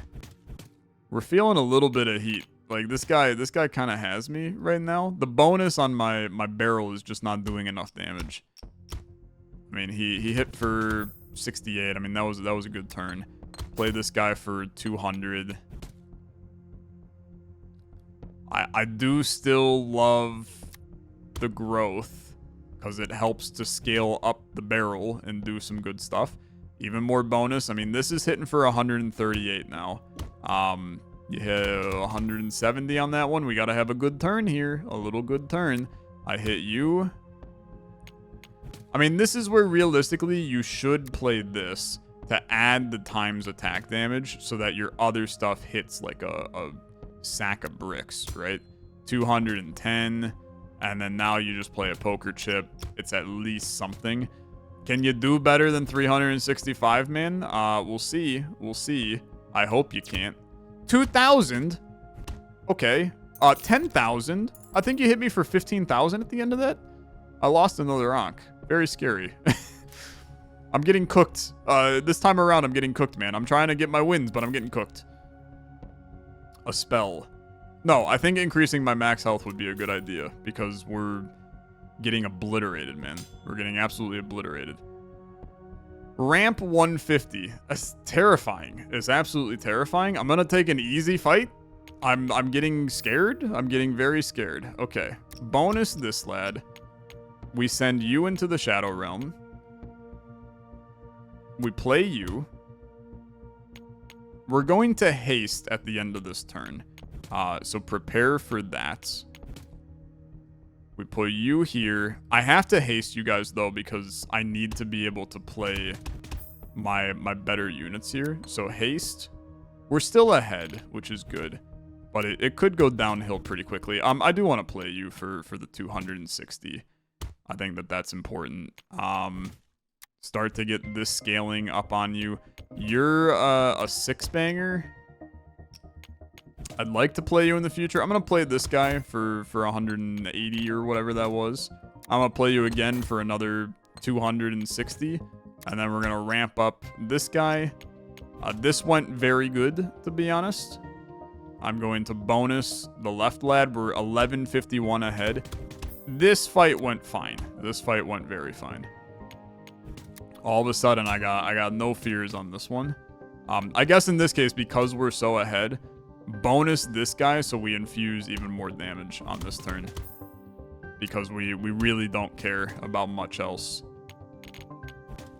Speaker 1: We're feeling a little bit of heat. Like, this guy kind of has me right now. The bonus on my barrel is just not doing enough damage. I mean, he hit for 68. I mean, that was a good turn. Play this guy for 200. I do still love the growth, because it helps to scale up the barrel and do some good stuff. Even more bonus. I mean, this is hitting for 138 now. You hit 170 on that one. We got to have a good turn here. A little good turn. I hit you. I mean, this is where realistically you should play this to add the times attack damage so that your other stuff hits like a sack of bricks, right? 210. And then now you just play a poker chip. It's at least something. Can you do better than 365, man? We'll see. We'll see. I hope you can't. 2,000? Okay. 10,000? I think you hit me for 15,000 at the end of that? I lost another Ankh. Very scary. I'm getting cooked. This time around, I'm getting cooked, man. I'm trying to get my wins, but I'm getting cooked. A spell. No, I think increasing my max health would be a good idea because we're getting obliterated, man. We're getting absolutely obliterated. Ramp 150. That's terrifying. It's absolutely terrifying. I'm gonna take an easy fight. I'm getting scared. I'm getting very scared. Okay. Bonus this lad. We send you into the Shadow Realm. We play you. We're going to haste at the end of this turn. So prepare for that. We put you here. I have to haste you guys, though, because I need to be able to play my better units here. So haste. We're still ahead, which is good. But it could go downhill pretty quickly. I do want to play you for the 260. I think that's important. Start to get this scaling up on you. You're a 6-banger. I'd like to play you in the future. I'm going to play this guy for 180 or whatever that was. I'm going to play you again for another 260. And then we're going to ramp up this guy. This went very good, to be honest. I'm going to bonus the left lad. We're 1151 ahead. This fight went fine. This fight went very fine. All of a sudden, I got no fears on this one. I guess in this case, because we're so ahead, bonus this guy so we infuse even more damage on this turn. Because we really don't care about much else.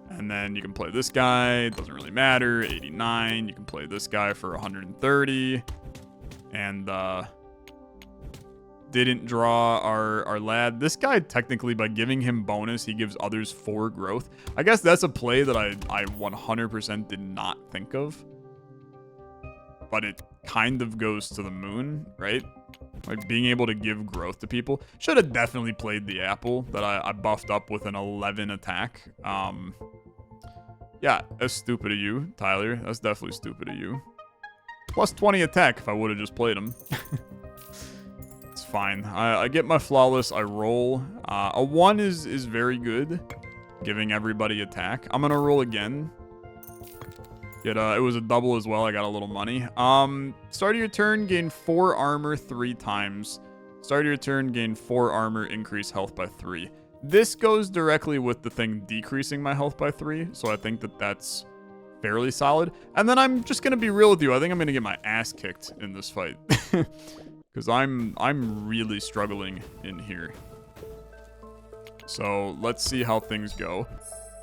Speaker 1: And then you can play this guy. It doesn't really matter. 89. You can play this guy for 130. And didn't draw our lad. This guy, technically, by giving him bonus, he gives others 4 growth. I guess that's a play that I 100% did not think of. But it kind of goes to the moon, right? Like, being able to give growth to people. Should have definitely played the apple that I buffed up with an 11 attack. Yeah, that's stupid of you, Tyler. That's definitely stupid of you. Plus 20 attack if I would have just played him. It's fine. I get my flawless. I roll. A 1 is very good. Giving everybody attack. I'm going to roll again. It was a double as well. I got a little money. Start of your turn, gain 4 armor 3 times. Start of your turn, gain 4 armor, increase health by 3. This goes directly with the thing decreasing my health by 3, so I think that's fairly solid. And then I'm just gonna be real with you. I think I'm gonna get my ass kicked in this fight. Because I'm really struggling in here. So let's see how things go.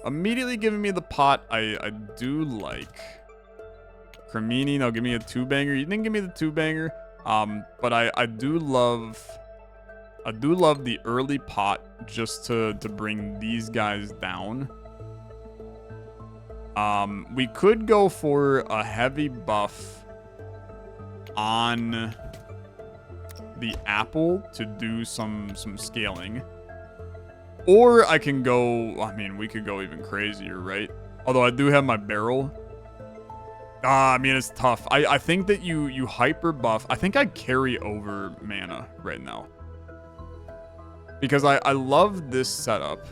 Speaker 1: Immediately giving me the pot I do like. Cremini, no, give me a 2-banger. You didn't give me the 2-banger. But I do love the early pot just to bring these guys down. We could go for a heavy buff on the apple to do some scaling. Or I can go, I mean, we could go even crazier, right? Although I do have my barrel. I mean, it's tough. I think that you hyper buff. I think I carry over mana right now. Because I love this setup.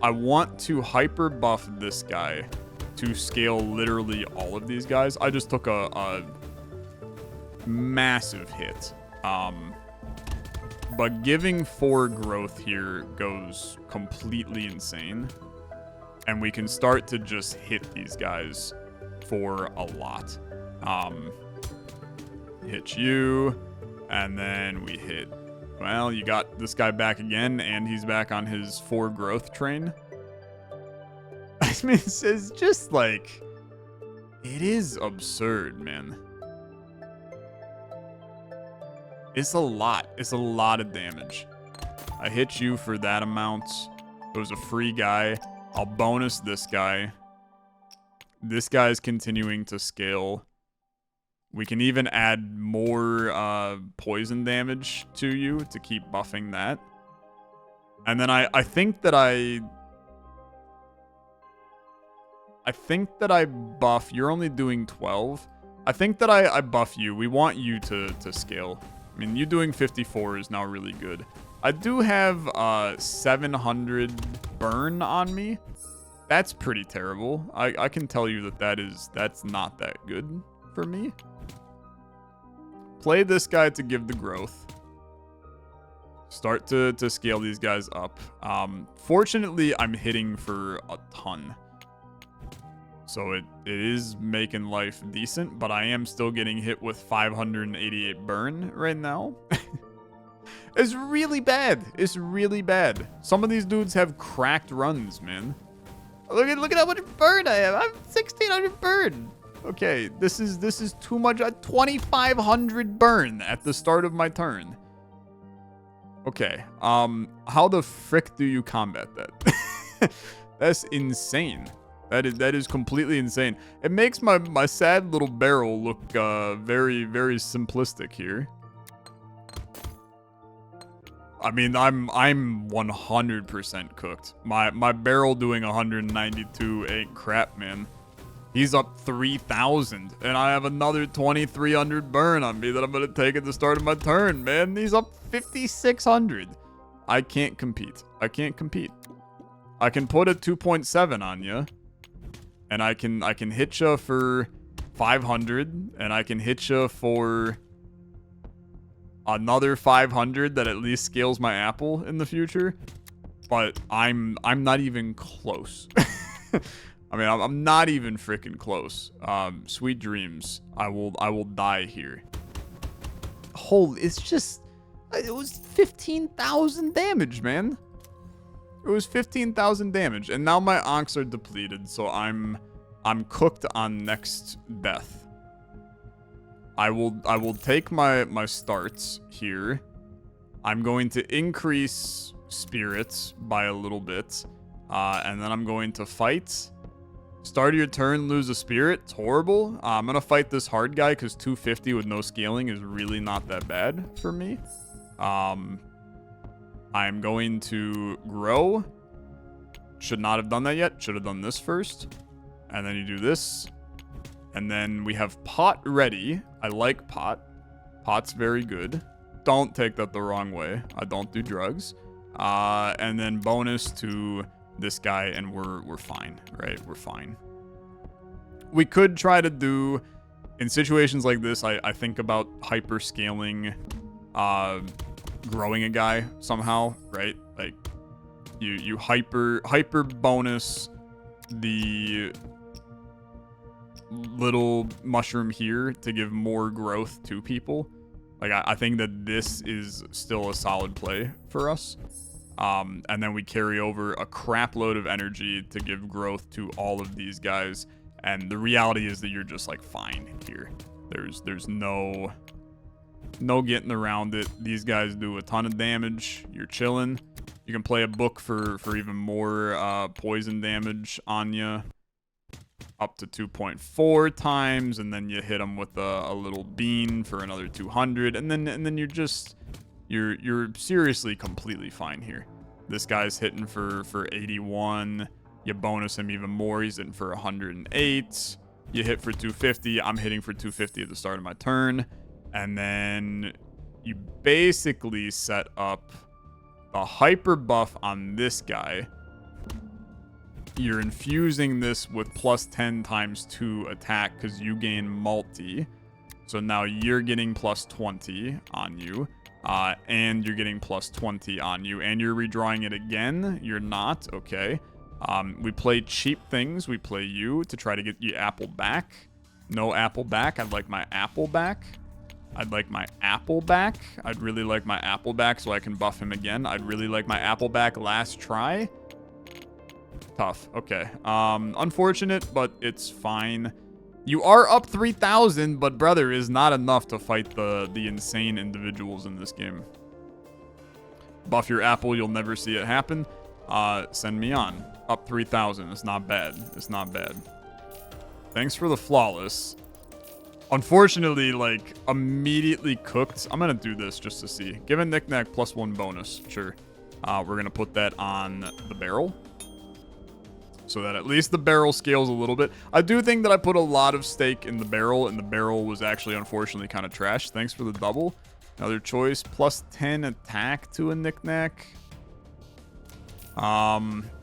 Speaker 1: I want to hyper buff this guy to scale literally all of these guys. I just took a massive hit. But giving 4 growth here goes completely insane. And we can start to just hit these guys for a lot. Hit you. And then we hit... Well, you got this guy back again, and he's back on his 4 growth train. mean, it's just like, it is absurd, man. It's a lot. It's a lot of damage. I hit you for that amount. It was a free guy. I'll bonus this guy. This guy's continuing to scale. We can even add more poison damage to you to keep buffing that. And then I think that I buff. You're only doing 12. I think that I buff you. We want you to scale. I mean, you doing 54 is now really good. I do have 700 burn on me. That's pretty terrible. I can tell you that's not that good for me. Play this guy to give the growth. Start to scale these guys up. Fortunately, I'm hitting for a ton. So it is making life decent, but I am still getting hit with 588 burn right now. It's really bad. It's really bad. Some of these dudes have cracked runs, man. Look at how much burn I have. I have 1,600 burn. Okay, this is too much. 2,500 burn at the start of my turn. Okay, how the frick do you combat that? That's insane. That is completely insane. It makes my sad little barrel look very, very simplistic here. I mean, I'm 100% cooked. My barrel doing 192 ain't crap, man. He's up 3,000, and I have another 2,300 burn on me that I'm gonna take at the start of my turn, man. He's up 5,600. I can't compete. I can't compete. I can put a 2.7 on you, and I can hit you for 500, and I can hit you for another 500 that at least scales my apple in the future. But I'm not even close. I mean, I'm not even freaking close. Sweet dreams. I will die here. Holy, it's just, it was 15,000 damage, man. It was 15,000 damage, and now my onks are depleted, so I'm cooked on next death. I will take my starts here. I'm going to increase spirits by a little bit, and then I'm going to fight. Start of your turn, lose a spirit. It's horrible. I'm gonna fight this hard guy because 250 with no scaling is really not that bad for me. I'm going to grow. Should not have done that yet. Should have done this first. And then you do this. And then we have pot ready. I like pot. Pot's very good. Don't take that the wrong way. I don't do drugs. And then bonus to this guy, and we're fine, right? We're fine. We could try to do, in situations like this, I think about hyper scaling, growing a guy somehow, right? Like you hyper bonus the little mushroom here to give more growth to people. Like I think that this is still a solid play for us. And then we carry over a crap load of energy to give growth to all of these guys. And the reality is that you're just like fine here. There's no getting around it. These guys do a ton of damage. You're chilling. You can play a book for even more poison damage on you. Up to 2.4 times, and then you hit them with a little bean for another 200, and then you're seriously completely fine here. This guy's hitting for 81. You bonus him even more. He's hitting for 108. You hit for 250. I'm hitting for 250 at the start of my turn, and then you basically set up a hyper buff on this guy. You're infusing this with plus 10 times 2 attack because you gain multi. So now you're getting plus 20 on you. And you're getting plus 20 on you. And you're redrawing it again. You're not. Okay. We play cheap things. We play you to try to get you apple back. No apple back. I'd like my apple back. I'd like my apple back. I'd really like my apple back so I can buff him again. I'd really like my apple back last try. Tough. Okay. Unfortunate, but it's fine. You are up 3,000, but brother, is not enough to fight the insane individuals in this game. Buff your apple, you'll never see it happen. Send me on. Up 3,000. It's not bad. It's not bad. Thanks for the flawless. Unfortunately, like, immediately cooked. I'm going to do this just to see. Give a Niknak +1 bonus. Sure. We're going to put that on the barrel, so that at least the barrel scales a little bit. I do think that I put a lot of stake in the barrel, and the barrel was actually, unfortunately, kind of trash. Thanks for the double. Another choice. +10 attack to a Niknak.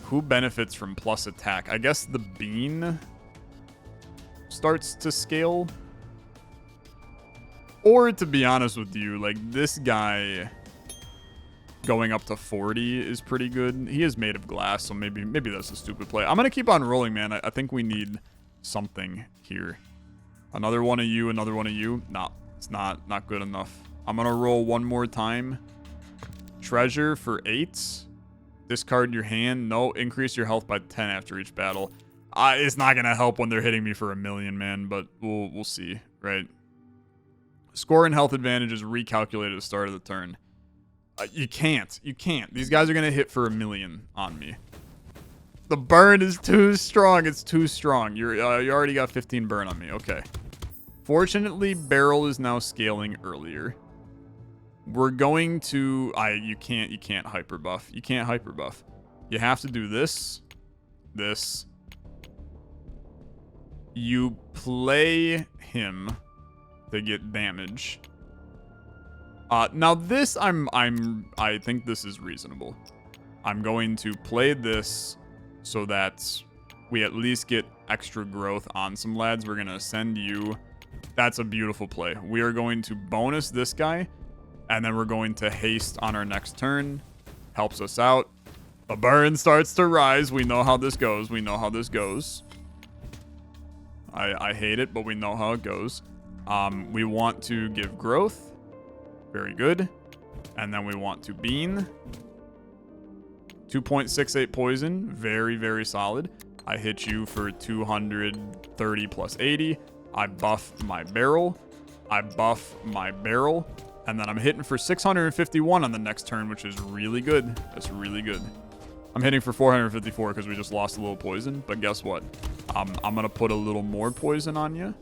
Speaker 1: Who benefits from plus attack? I guess the bean starts to scale. Or, to be honest with you, like, this guy going up to 40 is pretty good. He is made of glass, so maybe that's a stupid play. I'm going to keep on rolling, man. I think we need something here. Another one of you, another one of you. No, it's not good enough. I'm going to roll one more time. Treasure for 8. Discard your hand. No, increase your health by 10 after each battle. It's not going to help when they're hitting me for 1,000,000, man, but we'll see, right? Score and health advantage is recalculated at the start of the turn. You can't. These guys are going to hit for 1,000,000 on me. The burn is too strong. It's too strong. You already got 15 burn on me. Okay. Fortunately, barrel is now scaling earlier. We're going to... You can't hyper buff. You can't hyper buff. You have to do this. This. You play him to get damage. Now this, I think this is reasonable. I'm going to play this so that we at least get extra growth on some lads. We're going to send you. That's a beautiful play. We are going to bonus this guy, and then we're going to haste on our next turn. Helps us out. The burn starts to rise. We know how this goes. We know how this goes. I hate it, but we know how it goes. We want to give growth. Very good. And then we want to bean. 2.68 poison. Very, very solid. I hit you for 230 plus 80. I buff my barrel. I buff my barrel. And then I'm hitting for 651 on the next turn, which is really good. That's really good. I'm hitting for 454 because we just lost a little poison. But guess what? I'm going to put a little more poison on you.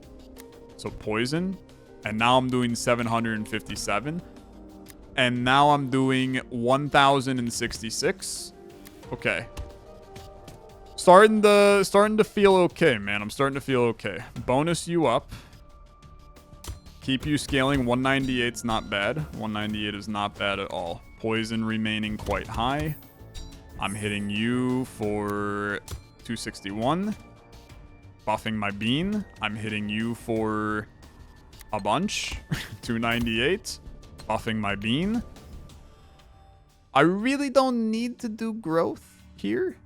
Speaker 1: So poison. And now I'm doing 757. And now I'm doing 1,066. Okay. Starting to feel okay, man. I'm starting to feel okay. Bonus you up. Keep you scaling. 198's not bad. 198 is not bad at all. Poison remaining quite high. I'm hitting you for 261. Buffing my bean. I'm hitting you for a bunch. 298. Buffing my bean. I really don't need to do growth here,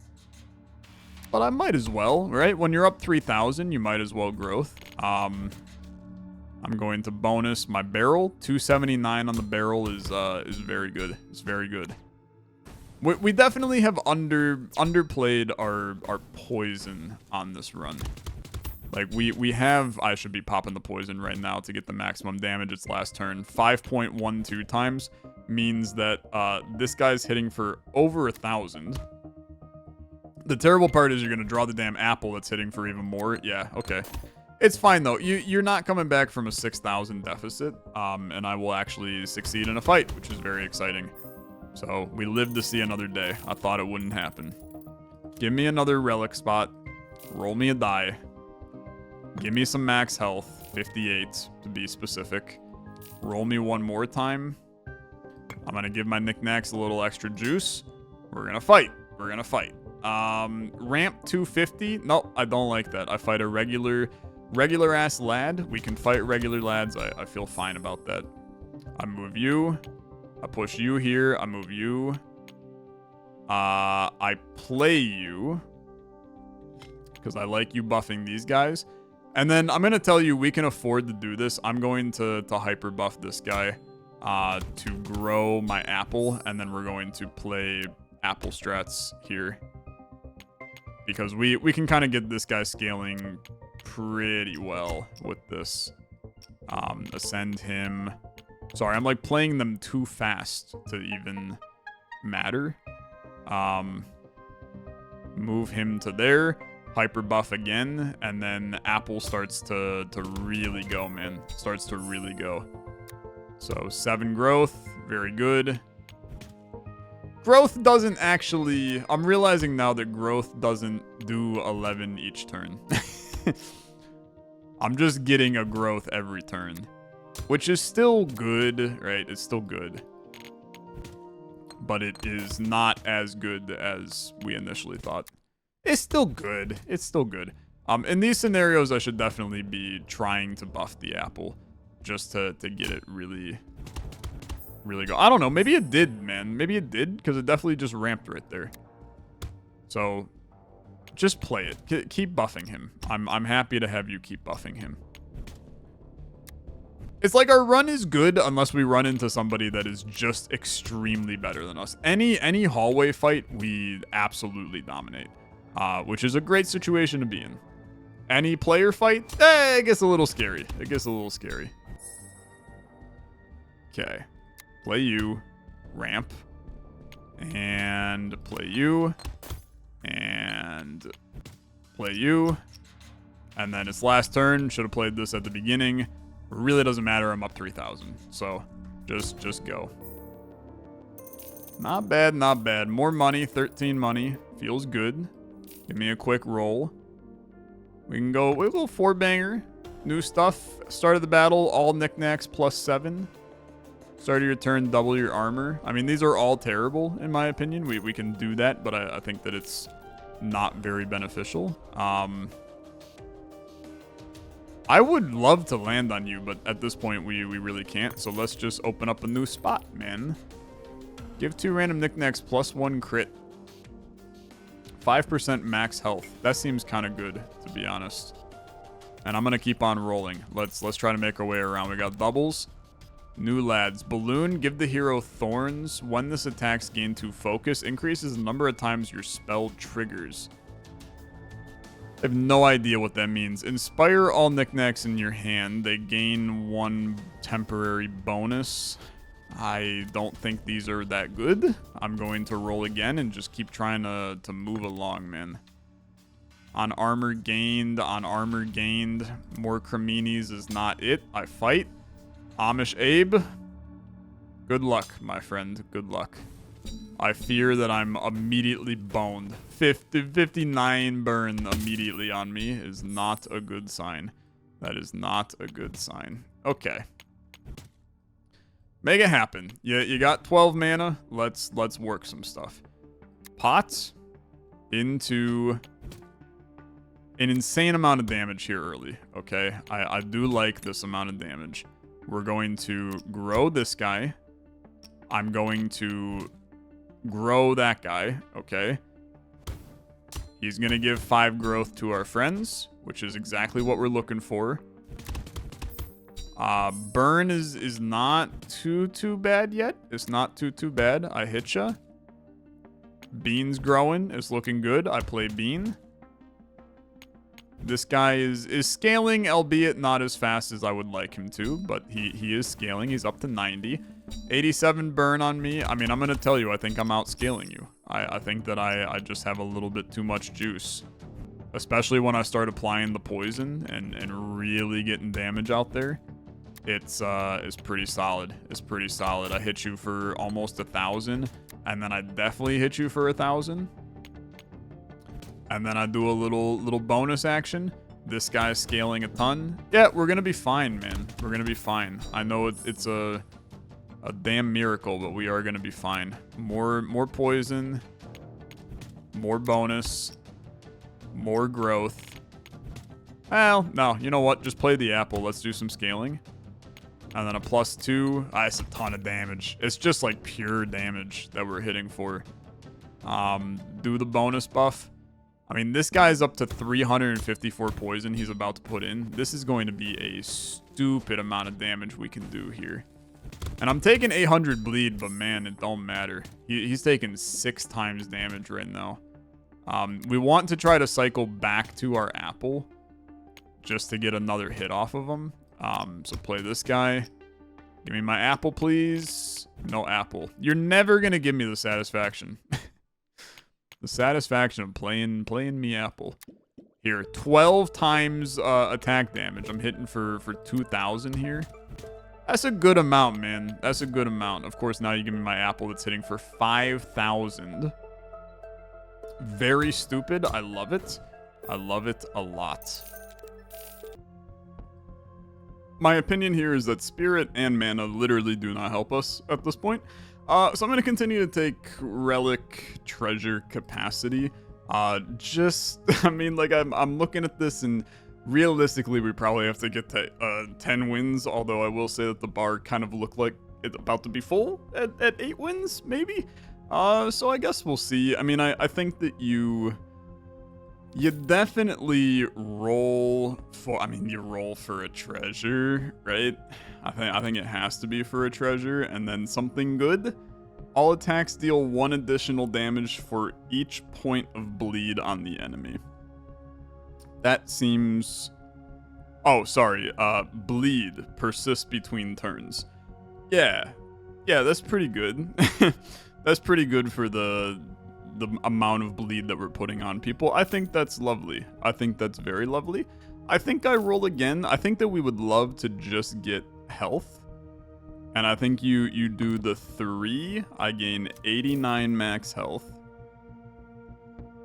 Speaker 1: but I might as well, right? When you're up 3,000, you might as well growth. I'm going to bonus my barrel. 279 on the barrel is very good. It's very good. We definitely have underplayed our poison on this run. Like, we have... I should be popping the poison right now to get the maximum damage its last turn. 5.12 times means that this guy's hitting for over 1,000. The terrible part is you're going to draw the damn apple that's hitting for even more. Yeah, okay. It's fine, though. You're not coming back from a 6,000 deficit, and I will actually succeed in a fight, which is very exciting. So, we live to see another day. I thought it wouldn't happen. Give me another relic spot. Roll me a die. Give me some max health. 58, to be specific. Roll me one more time. I'm going to give my Niknaks a little extra juice. We're going to fight. We're going to fight. Ramp 250. No, I don't like that. I fight a regular ass lad. We can fight regular lads. I feel fine about that. I move you. I push you here. I move you. I play you because I like you buffing these guys. And then I'm going to tell you we can afford to do this. I'm going to hyper buff this guy to grow my apple. And then we're going to play apple strats here. because we can kind of get this guy scaling pretty well with this. Ascend him. Sorry, I'm like playing them too fast to even matter. Move him to there. Hyper buff again, and then Apple starts to really go, man. Starts to really go. So 7 growth, very good. Growth doesn't actually... I'm realizing now that growth doesn't do 11 each turn. I'm just getting a growth every turn, which is still good, right? It's still good. But it is not as good as we initially thought. It's still good. It's still good. In these scenarios, I should definitely be trying to buff the apple just to get it really go. I don't know. Maybe it did, man. Maybe it did, because it definitely just ramped right there. So just play it. Keep buffing him. I'm happy to have you keep buffing him. It's like our run is good unless we run into somebody that is just extremely better than us. Any hallway fight, we absolutely dominate. Which is a great situation to be in. Any player fight, it gets a little scary. It gets a little scary. Okay. Play you. Ramp. And play you. And play you. And then it's last turn. Should have played this at the beginning. Really doesn't matter. I'm up 3,000. So just go. Not bad, not bad. More money. 13 money. Feels good. Give me a quick roll. We'll go 4-banger. New stuff. Start of the battle, all Niknaks +7. Start of your turn, double your armor. I mean, these are all terrible, in my opinion. We can do that, but I think that it's not very beneficial. I would love to land on you, but at this point, we really can't. So let's just open up a new spot, man. Give 2 random Niknaks +1 crit. 5% max health. That seems kind of good, to be honest. And I'm going to keep on rolling. Let's try to make our way around. We got doubles. New lads. Balloon. Give the hero thorns. When this attacks gain 2 focus, increases the number of times your spell triggers. I have no idea what that means. Inspire all Niknaks in your hand. They gain 1 temporary bonus. I don't think these are that good. I'm going to roll again and just keep trying to move along, man. On armor gained, More Creminis is not it. I fight. Amish Abe. Good luck, my friend. Good luck. I fear that I'm immediately boned. 59 burn immediately on me is not a good sign. That is not a good sign. Okay. Make it happen. You got 12 mana. Let's work some stuff. Pots into an insane amount of damage here early. Okay, I do like this amount of damage. We're going to grow this guy. I'm going to grow that guy. Okay. He's gonna give 5 growth to our friends, which is exactly what we're looking for. Burn is not too bad yet. It's not too bad. I hit ya. Bean's growing. It's looking good. I play Bean. This guy is scaling, albeit not as fast as I would like him to, but he is scaling. He's up to 90. 87 burn on me. I mean, I'm going to tell you, I think I'm outscaling you. I think that I just have a little bit too much juice. Especially when I start applying the poison and really getting damage out there. It's pretty solid. It's pretty solid. I hit you for almost 1,000, and then I definitely hit you for 1,000. And then I do a little bonus action. This guy's scaling a ton. Yeah, we're gonna be fine, man. We're gonna be fine. I know it's a damn miracle, but we are gonna be fine. More poison, more bonus, more growth. Well, no, you know what? Just play the apple. Let's do some scaling. And then a +2. That's a ton of damage. It's just like pure damage that we're hitting for. Do the bonus buff. I mean, this guy's up to 354 poison he's about to put in. This is going to be a stupid amount of damage we can do here. And I'm taking 800 bleed, but man, it don't matter. He's taking 6 times damage right now. We want to try to cycle back to our apple just to get another hit off of him. So play this guy. Give me my apple, please. No apple. You're never going to give me the satisfaction. The satisfaction of playing me apple. Here, 12 times attack damage. I'm hitting for 2,000 here. That's a good amount, man. That's a good amount. Of course, now you give me my apple that's hitting for 5,000. Very stupid. I love it. I love it a lot. My opinion here is that spirit and mana literally do not help us at this point. So I'm going to continue to take relic treasure capacity. I mean, like, I'm looking at this, and realistically, we probably have to get to 10 wins, although I will say that the bar kind of looked like it's about to be full at 8 wins, maybe? So I guess we'll see. I mean, I think that you definitely roll for, you roll for a treasure, right? I think it has to be for a treasure, and then something good. All attacks deal 1 additional damage for each point of bleed on the enemy. That seems... Oh, sorry. Bleed persists between turns. Yeah, that's pretty good. That's pretty good for the amount of bleed that we're putting on people. I think that's lovely. I think that's very lovely. I think I roll again. I think that we would love to just get health. And I think you do the 3. I gain 89 max health.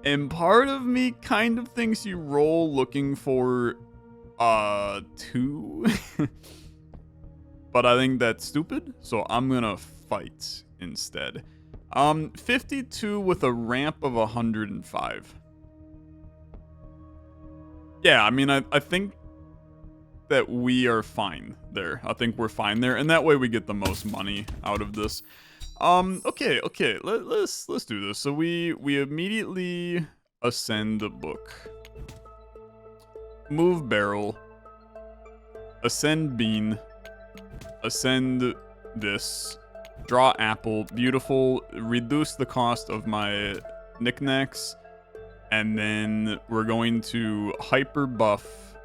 Speaker 1: And part of me kind of thinks you roll looking for 2. But I think that's stupid, so I'm gonna fight instead. 52 with a ramp of 105. Yeah, I mean, I think that we are fine there. I think we're fine there, and that way we get the most money out of this. Okay. Let's do this. So we immediately ascend a book, move barrel, ascend bean, ascend this, draw apple, beautiful, reduce the cost of my Niknaks, and then we're going to hyper buff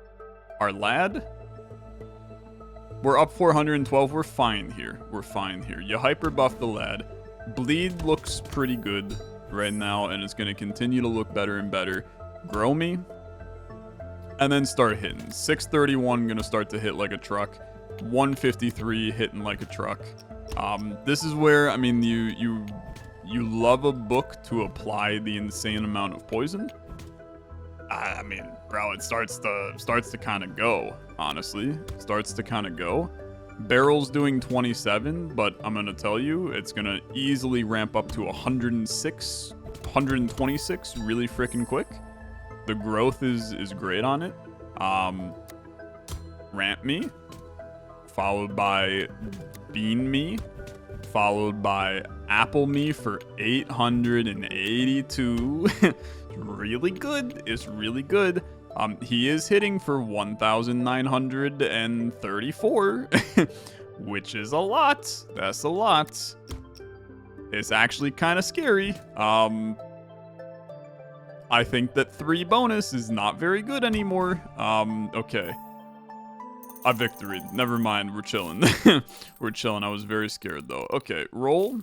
Speaker 1: our lad. We're up 412. We're fine here. You hyper buff the lad. Bleed looks pretty good right now, and it's going to continue to look better and better. Grow me. And then start hitting. 631 going to start to hit like a truck. 153 hitting like a truck. This is where, I mean, you love a book to apply the insane amount of poison. I mean, bro, it starts to kind of go, honestly. Starts to kind of go. Barrel's doing 27, but I'm going to tell you, it's going to easily ramp up to 106, 126 really freaking quick. The growth is great on it. Ramp me, followed by bean me, followed by apple me for 882. Really good. It's really good. He is hitting for 1,934, which is a lot. That's a lot. It's actually kind of scary. I think that 3 bonus is not very good anymore. Okay. I victoried. Never mind. We're chilling. We're chilling. I was very scared, though. Okay. Roll.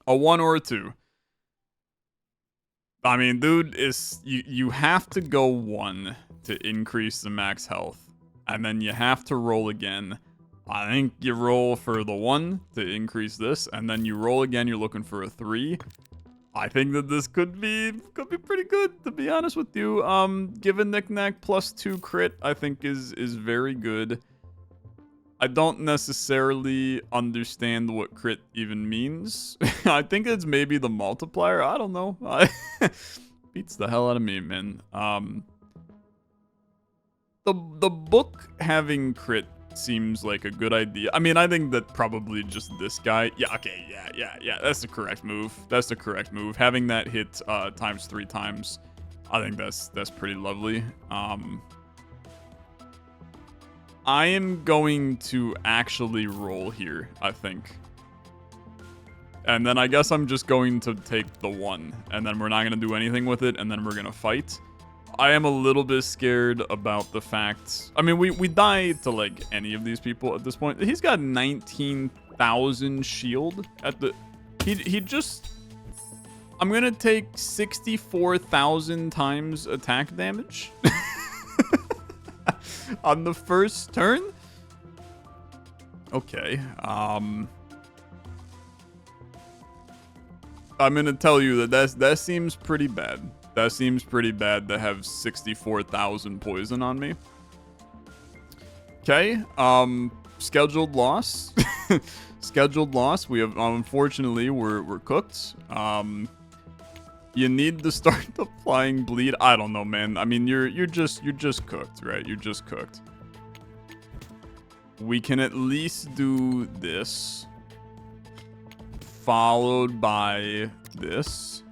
Speaker 1: A 1 or a 2. I mean, dude, you have to go 1 to increase the max health. And then you have to roll again. I think you roll for the 1 to increase this. And then you roll again. You're looking for a 3. I think that this could be pretty good, to be honest with you. Given Niknak +2 crit, I think is very good. I don't necessarily understand what crit even means. I think it's maybe the multiplier. I don't know. Beats the hell out of me, man. The book having crit seems like a good idea. I mean, I think that probably just this guy. Yeah, okay, yeah. That's the correct move. That's the correct move. Having that hit times 3 times, I think that's pretty lovely. I am going to actually roll here, I think. And then I guess I'm just going to take the 1. And then we're not going to do anything with it. And then we're going to fight. I am a little bit scared about the fact... I mean, we die to, like, any of these people at this point. He's got 19,000 shield at the... He just... I'm going to take 64,000 times attack damage on the first turn. Okay. I'm going to tell you that seems pretty bad. That seems pretty bad to have 64,000 poison on me. Okay. Scheduled loss. Scheduled loss. We have, unfortunately, we're cooked. You need to start applying bleed. I don't know, man. I mean, you're just cooked, right? You're just cooked. We can at least do this, followed by this.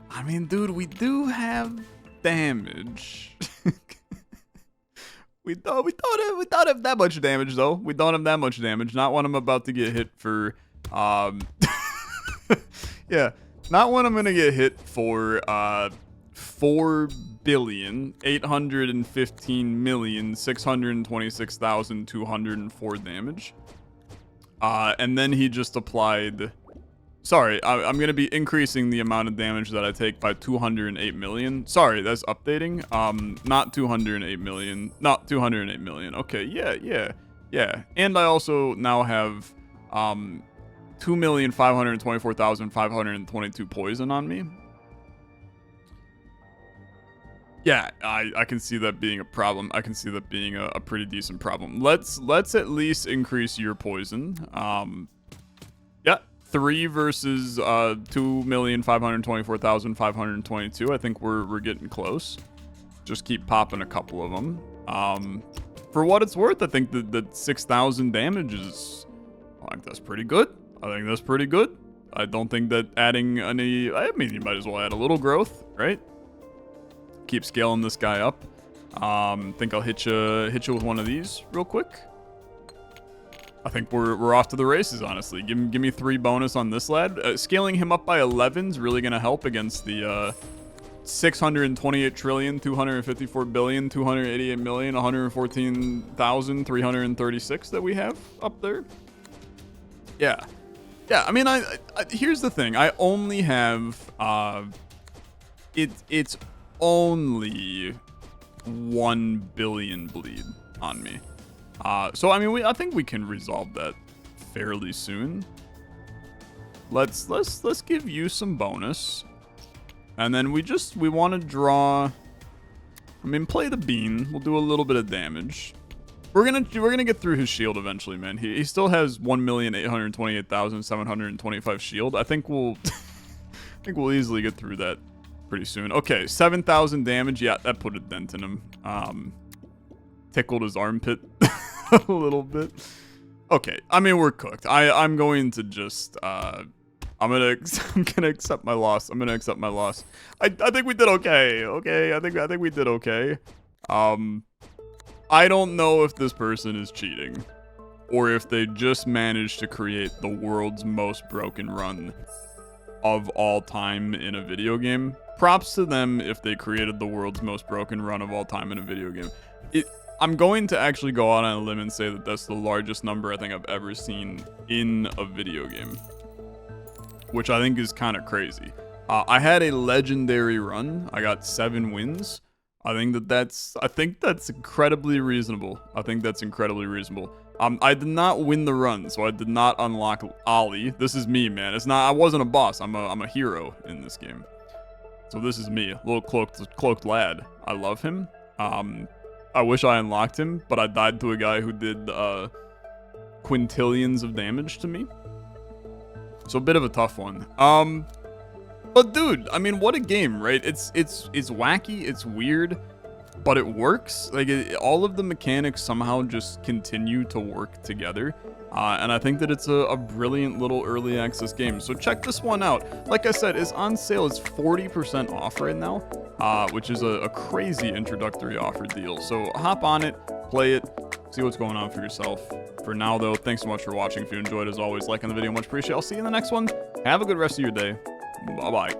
Speaker 1: I mean, dude, we do have damage. we don't have that much damage, though. We don't have that much damage. Not when I'm about to get hit for, yeah. Not when I'm gonna get hit for 4,815,626,204 damage. And then he just applied. Sorry, I'm gonna be increasing the amount of damage that I take by 208 million. Sorry, that's updating. Not 208 million. Not 208 million. Okay, yeah. And I also now have 2,524,522 poison on me. Yeah, I can see that being a problem. I can see that being a pretty decent problem. Let's at least increase your poison. Yeah, 3 versus 2,524,522. I think we're getting close. Just keep popping a couple of them. For what it's worth, I think that 6,000 damage is. I think that's pretty good. I think that's pretty good. I don't think that adding any... I mean, you might as well add a little growth, right? Keep scaling this guy up. Think I'll hit you with one of these real quick. I think we're off to the races, honestly. Give me 3 bonus on this lad. Scaling him up by 11 is really going to help against the 628 trillion, 254 billion, 288 million, 114,336 that we have up there. Yeah. Yeah, I mean, I here's the thing. I only have, it's only 1 billion bleed on me. So, I mean, I think we can resolve that fairly soon. Let's give you some bonus. And then we want to draw, I mean, play the bean. We'll do a little bit of damage. We're gonna get through his shield eventually, man. He still has 1,828,725 shield. I think we'll easily get through that pretty soon. Okay, 7,000 damage. Yeah, that put a dent in him. Tickled his armpit a little bit. Okay, I mean, we're cooked. I'm going to just I'm gonna accept my loss. I'm gonna accept my loss. I think we did okay. Okay, I think we did okay. I don't know if this person is cheating, or if they just managed to create the world's most broken run of all time in a video game. Props to them if they created the world's most broken run of all time in a video game. I'm going to actually go out on a limb and say that that's the largest number I think I've ever seen in a video game, which I think is kind of crazy. I had a legendary run. I got 7 wins. I think that's incredibly reasonable. I think that's incredibly reasonable. I did not win the run, so I did not unlock Ollie. This is me, man. I wasn't a boss. I'm a hero in this game. So this is me, a little cloaked lad. I love him. I wish I unlocked him, but I died to a guy who did quintillions of damage to me. So a bit of a tough one. But dude, I mean, what a game, right? It's wacky, it's weird, but it works. Like, all of the mechanics somehow just continue to work together. And I think that it's a brilliant little early access game. So check this one out. Like I said, it's on sale. It's 40% off right now, which is a crazy introductory offer deal. So hop on it, play it, see what's going on for yourself. For now, though, thanks so much for watching. If you enjoyed, as always, liking the video, much appreciated. I'll see you in the next one. Have a good rest of your day. Bye-bye.